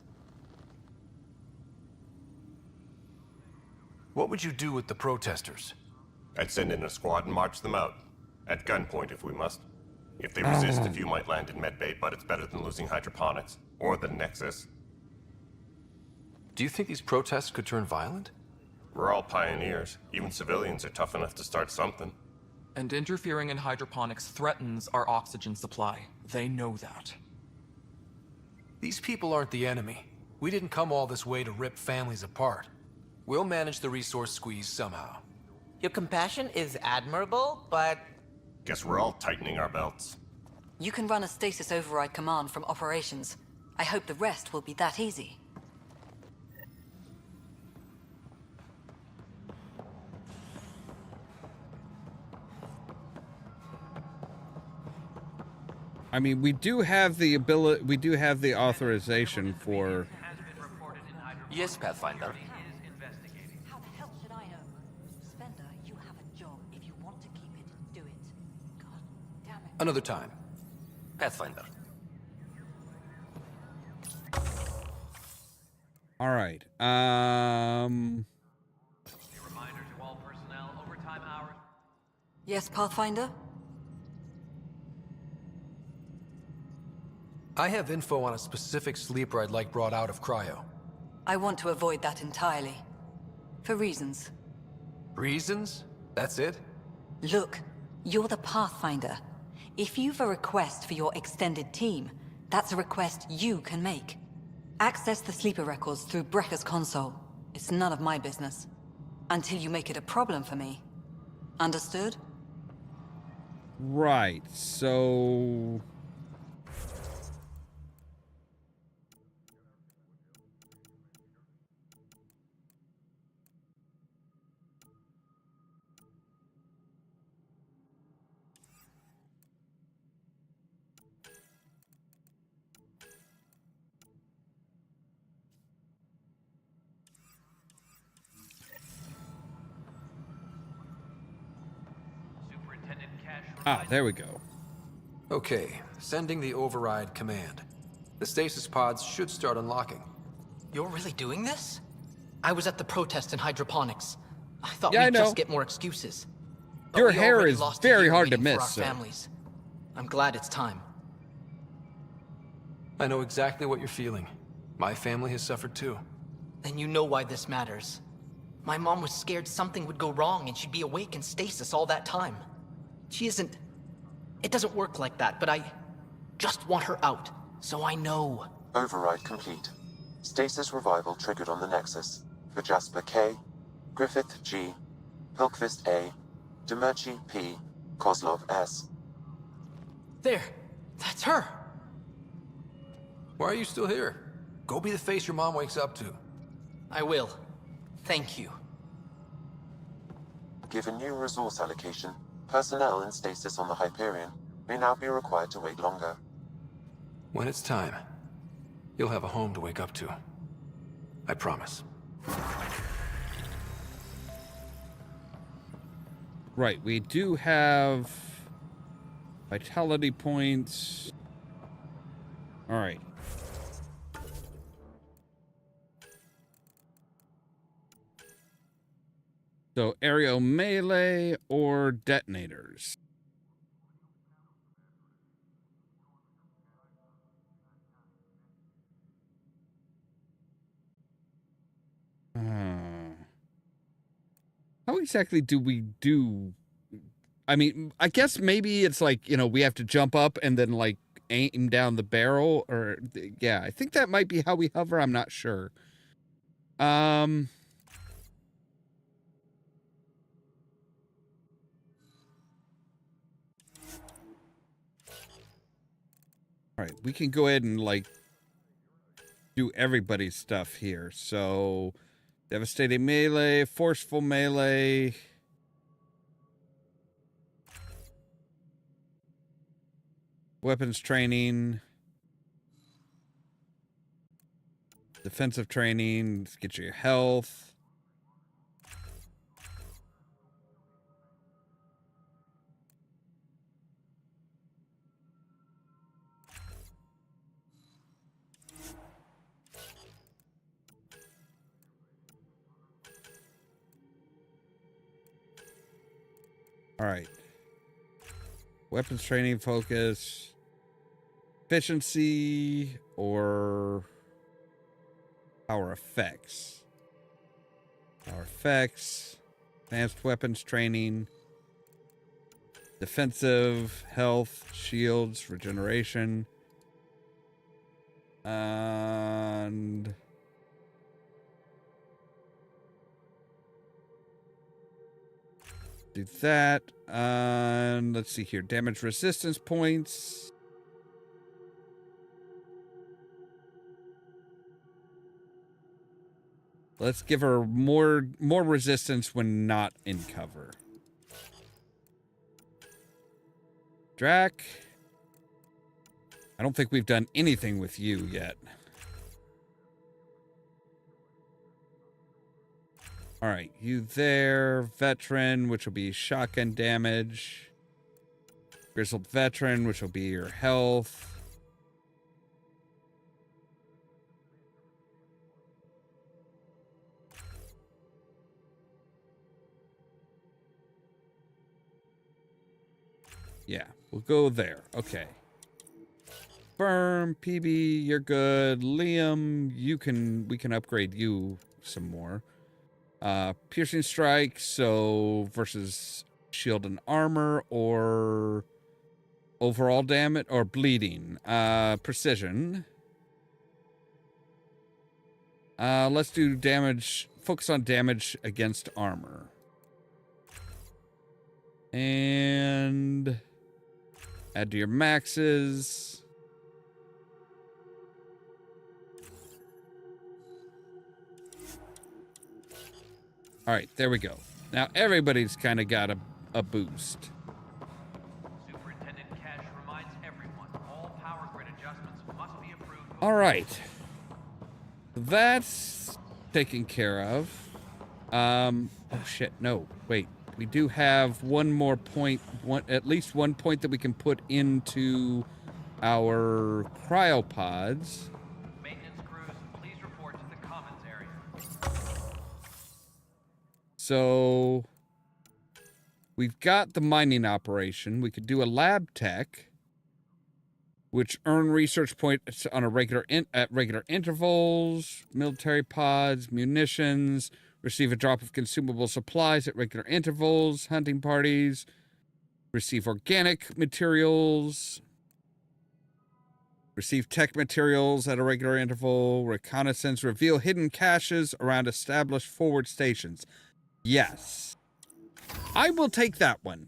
What would you do with the protesters? I'd send in a squad and march them out. At gunpoint if we must. If they resist, a few might land in medbay, but it's better than losing hydroponics. Or the Nexus. Do you think these protests could turn violent? We're all pioneers. Even civilians are tough enough to start something. And interfering in hydroponics threatens our oxygen supply. They know that. These people aren't the enemy. We didn't come all this way to rip families apart. We'll manage the resource squeeze somehow. Your compassion is admirable, but... Guess we're all tightening our belts. You can run a stasis override command from operations. I hope the rest will be that easy. I mean, we do have the ability, we do have the authorization for... Yes, Pathfinder. How the hell should I know? Spender, you have a job. If you want to keep it, do it. God damn it. Another time. Pathfinder. All right. Yes, Pathfinder? I have info on a specific sleeper I'd like brought out of cryo. I want to avoid that entirely. For reasons. Reasons? That's it? Look, you're the Pathfinder. If you've a request for your extended team, that's a request you can make. Access the sleeper records through Brekker's console. It's none of my business. Until you make it a problem for me. Understood? Right, so... Ah, there we go. Okay, sending the override command. The stasis pods should start unlocking. You're really doing this? I was at the protest in hydroponics. I thought Yeah, I we'd know. just get more excuses. But Your we hair already is lost a very year hard to waiting for miss, our sir. families. I'm glad it's time. I know exactly what you're feeling. My family has suffered too. Then you know why this matters. My mom was scared something would go wrong and she'd be awake in stasis all that time. She isn't... It doesn't work like that, but I just want her out, so I know. Override complete. Stasis revival triggered on the Nexus. For Jasper K, Griffith G, Pilkvist A, Demerchi P, Kozlov S. There! That's her! Why are you still here? Go be the face your mom wakes up to. I will. Thank you. Given new resource allocation, personnel in stasis on the Hyperion may now be required to wait longer. When it's time, you'll have a home to wake up to. I promise. Right, we do have vitality points. All right. So aerial melee or detonators. How exactly do we do? I mean, I guess maybe it's like, you know, we have to jump up and then like aim down the barrel, or yeah, I think that might be how we hover. I'm not sure. All right, we can go ahead and like do everybody's stuff here. So devastating melee, forceful melee. Weapons training. Defensive training. Get your health. All right. Weapons training focus. Efficiency or power effects. Power effects. Advanced weapons training. Defensive, health, shields, regeneration. And do that. And let's see here. Damage resistance points. Let's give her more resistance when not in cover. Drac. I don't think we've done anything with you yet. All right, you there. Veteran, which will be shotgun damage. Grizzled Veteran, which will be your health. Yeah, we'll go there. Okay. Firm, PB, you're good. Liam, we can upgrade you some more. Piercing strike, so versus shield and armor, or overall damage, or bleeding. Precision. Let's do damage, focus on damage against armor. And add to your maxes. All right, there we go. Now everybody's kind of got a boost. Superintendent Cash reminds everyone all power grid adjustments must be approved. All right. That's taken care of. Oh shit, no. Wait. We do have one more point, at least one point that we can put into our cryopods. Maintenance crews, please report to the commons area. So we've got the mining operation. We could do a lab tech, which earn research points on a at regular intervals, military pods, munitions, receive a drop of consumable supplies at regular intervals, hunting parties, receive organic materials, receive tech materials at a regular interval, reconnaissance, reveal hidden caches around established forward stations. Yes. I will take that one.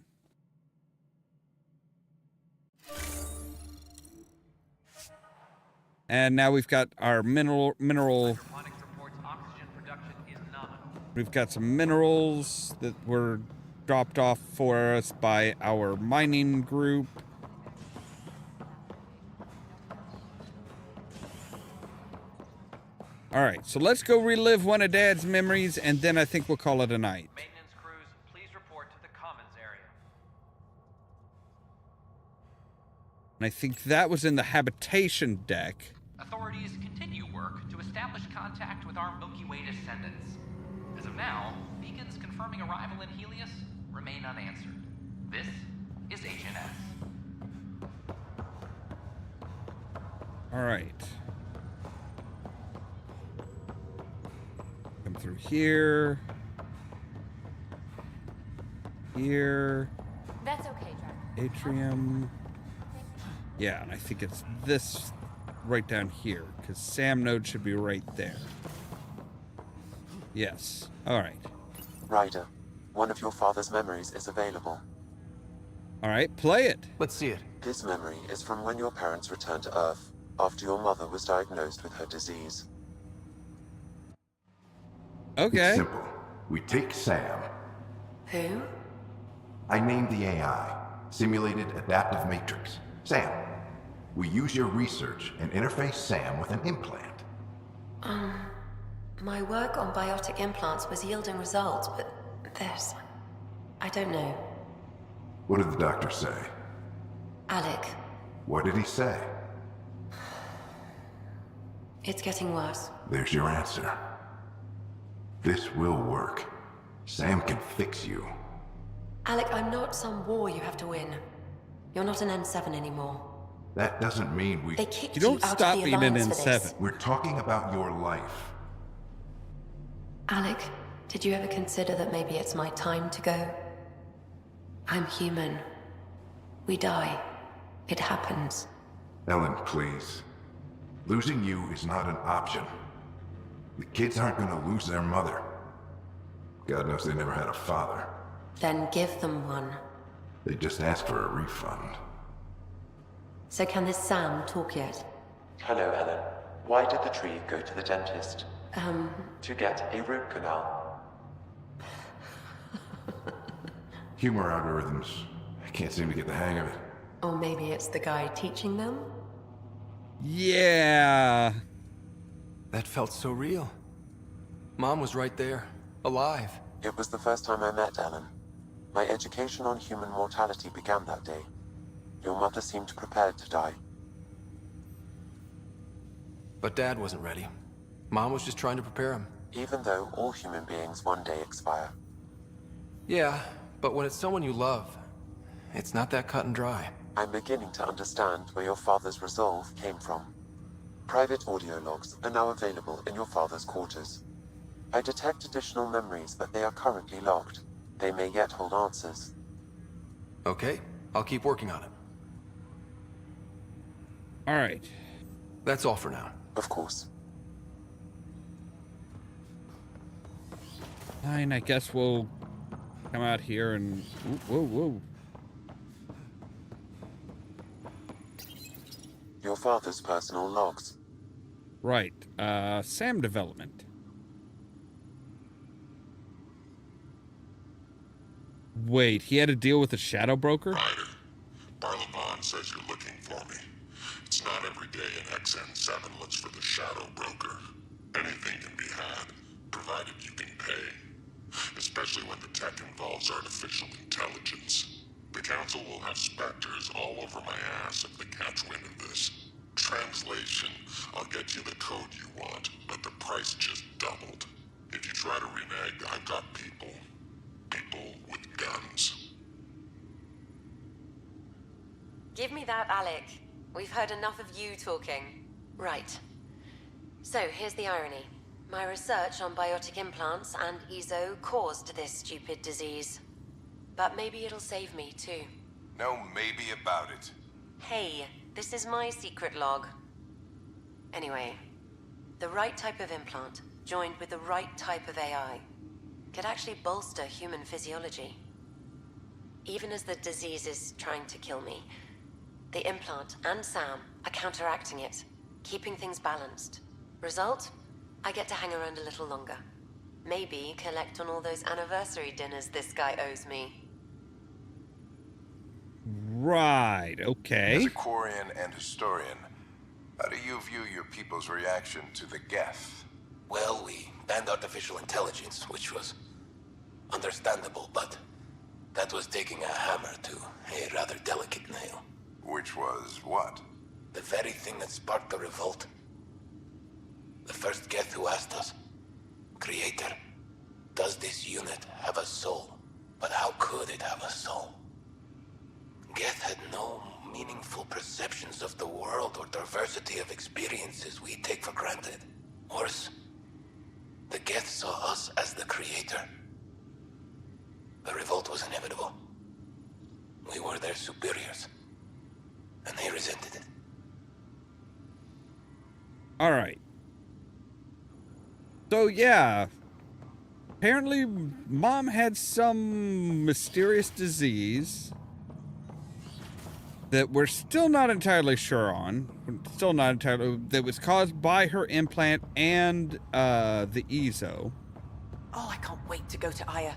And now we've got our mineral. We've got some minerals that were dropped off for us by our mining group. All right, so let's go relive one of Dad's memories, and then I think we'll call it a night. Maintenance crews, please report to the commons area. And I think that was in the habitation deck. Authorities continue work to establish contact with our Milky Way descendants. As of now, beacons confirming arrival in Helios remain unanswered. This is Agent S. All right. Come through here. Here. That's okay, Drac. Atrium. Yeah, and I think it's this right down here, because Sam node should be right there. Yes. All right. Ryder, one of your father's memories is available. All right, play it. Let's see it. His memory is from when your parents returned to Earth, after your mother was diagnosed with her disease. Okay. It's simple. We take Sam. Who? I named the AI, Simulated Adaptive Matrix. Sam. We use your research and interface Sam with an implant. My work on biotic implants was yielding results, but this... I don't know. What did the doctor say? Alec, What did he say? it's getting worse. There's your answer. This will work. Sam can fix you. Alec, I'm not some war you have to win. You're not an N7 anymore. That doesn't mean we... They kicked You don't out stop of the being an Alliance for this. N7. We're talking about your life. Alec, did you ever consider that maybe it's my time to go? I'm human. We die. It happens. Ellen, please. Losing you is not an option. The kids aren't gonna lose their mother. God knows they never had a father. Then give them one. They just asked for a refund. So can this Sam talk yet? Hello, Ellen. Why did the tree go to the dentist? To get a root canal. Humor algorithms. I can't seem to get the hang of it. Or maybe it's the guy teaching them? Yeah. That felt so real. Mom was right there, alive. It was the first time I met Ellen. My education on human mortality began that day. Your mother seemed prepared to die. But Dad wasn't ready. Mom was just trying to prepare him. Even though all human beings one day expire. Yeah, but when it's someone you love, it's not that cut and dry. I'm beginning to understand where your father's resolve came from. Private audio logs are now available in your father's quarters. I detect additional memories, but they are currently logged. They may yet hold answers. Okay, I'll keep working on it. All right. That's all for now. Of course. Fine, I guess we'll come out here and... Whoa, whoa. Your father's personal logs. Right. Sam development. Wait, he had to deal with a shadow broker? Ryder, Barlabon says you're looking for me. It's not every day an XN7 looks for the shadow broker. Anything can be had, provided you can pay. Especially when the tech involves artificial intelligence. The Council will have specters all over my ass if they catch wind of this. Translation, I'll get you the code you want, but the price just doubled. If you try to renege, I've got people. People with guns. Give me that, Alec. We've heard enough of you talking. Right. So, here's the irony. My research on biotic implants and EZO caused this stupid disease. But maybe it'll save me, too. No maybe about it. Hey, this is my secret log. Anyway, the right type of implant, joined with the right type of AI, could actually bolster human physiology. Even as the disease is trying to kill me, the implant and Sam are counteracting it, keeping things balanced. Result? I get to hang around a little longer. Maybe collect on all those anniversary dinners this guy owes me. Right, okay. As a Quarian and historian, how do you view your people's reaction to the Geth? Well, we banned artificial intelligence, which was understandable, but that was taking a hammer to a rather delicate nail. Which was what? The very thing that sparked the revolt. The first Geth who asked us, Creator, does this unit have a soul? But how could it have a soul? Geth had no meaningful perceptions of the world or diversity of experiences we take for granted. Worse, the Geth saw us as the Creator. The revolt was inevitable. We were their superiors, and they resented it. All right. So, yeah. Apparently, Mom had some mysterious disease that we're still not entirely sure on. Still not entirely... That was caused by her implant and the EZO. Oh, I can't wait to go to Aya.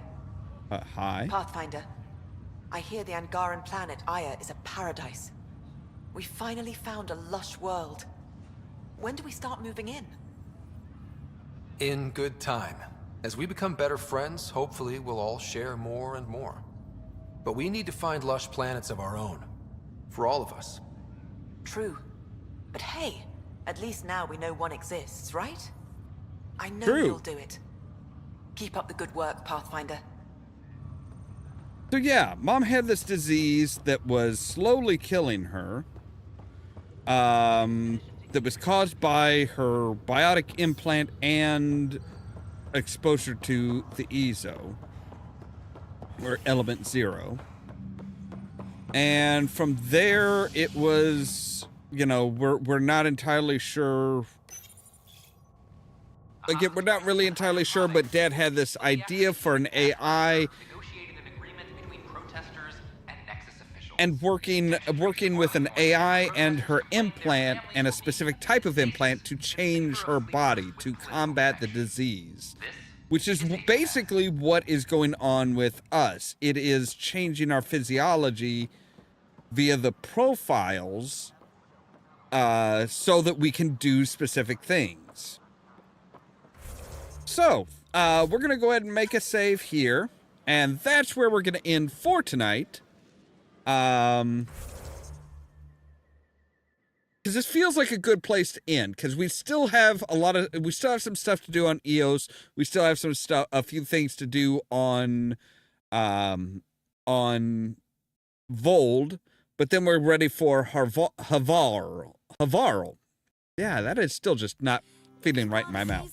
Hi. Pathfinder. I hear the Angaran planet Aya is a paradise. We finally found a lush world. When do we start moving in? In good time. As we become better friends, hopefully we'll all share more and more. But we need to find lush planets of our own. For all of us. True. But hey, at least now we know one exists, right? I know True. you'll do it. Keep up the good work, Pathfinder. So yeah, Mom had this disease that was slowly killing her. That was caused by her biotic implant and exposure to the EZO, or Element Zero. And from there, it was, you know, we're not entirely sure. Again, we're not really entirely sure, but Dad had this idea for an AI. And working with an AI and her implant and a specific type of implant to change her body to combat the disease, which is basically what is going on with us. It is changing our physiology via the profiles so that we can do specific things. So we're going to go ahead and make a save here, and that's where we're going to end for tonight. Because this feels like a good place to end, because we still have some stuff to do on EOS. We still have a few things to do on Vold, but then we're ready for Havarl. Yeah, that is still just not feeling right in my mouth.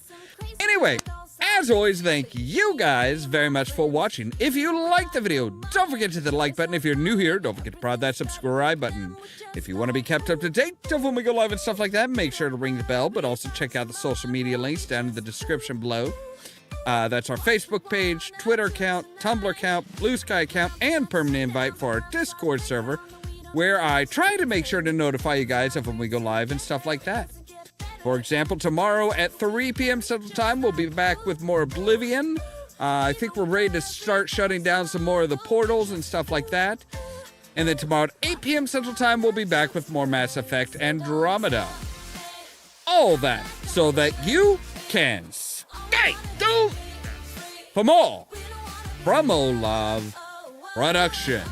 Anyway, as always, thank you guys very much for watching. If you liked the video, don't forget to hit the like button. If you're new here, don't forget to prod that subscribe button. If you want to be kept up to date of when we go live and stuff like that, make sure to ring the bell, but also check out the social media links down in the description below. That's our Facebook page, Twitter account, Tumblr account, Blue Sky account, and permanent invite for our Discord server, where I try to make sure to notify you guys of when we go live and stuff like that. For example, tomorrow at 3 p.m. Central Time, we'll be back with more Oblivion. I think we're ready to start shutting down some more of the portals and stuff like that. And then tomorrow at 8 p.m. Central Time, we'll be back with more Mass Effect Andromeda. All that so that you can stay tuned for more from Ollamh Productions.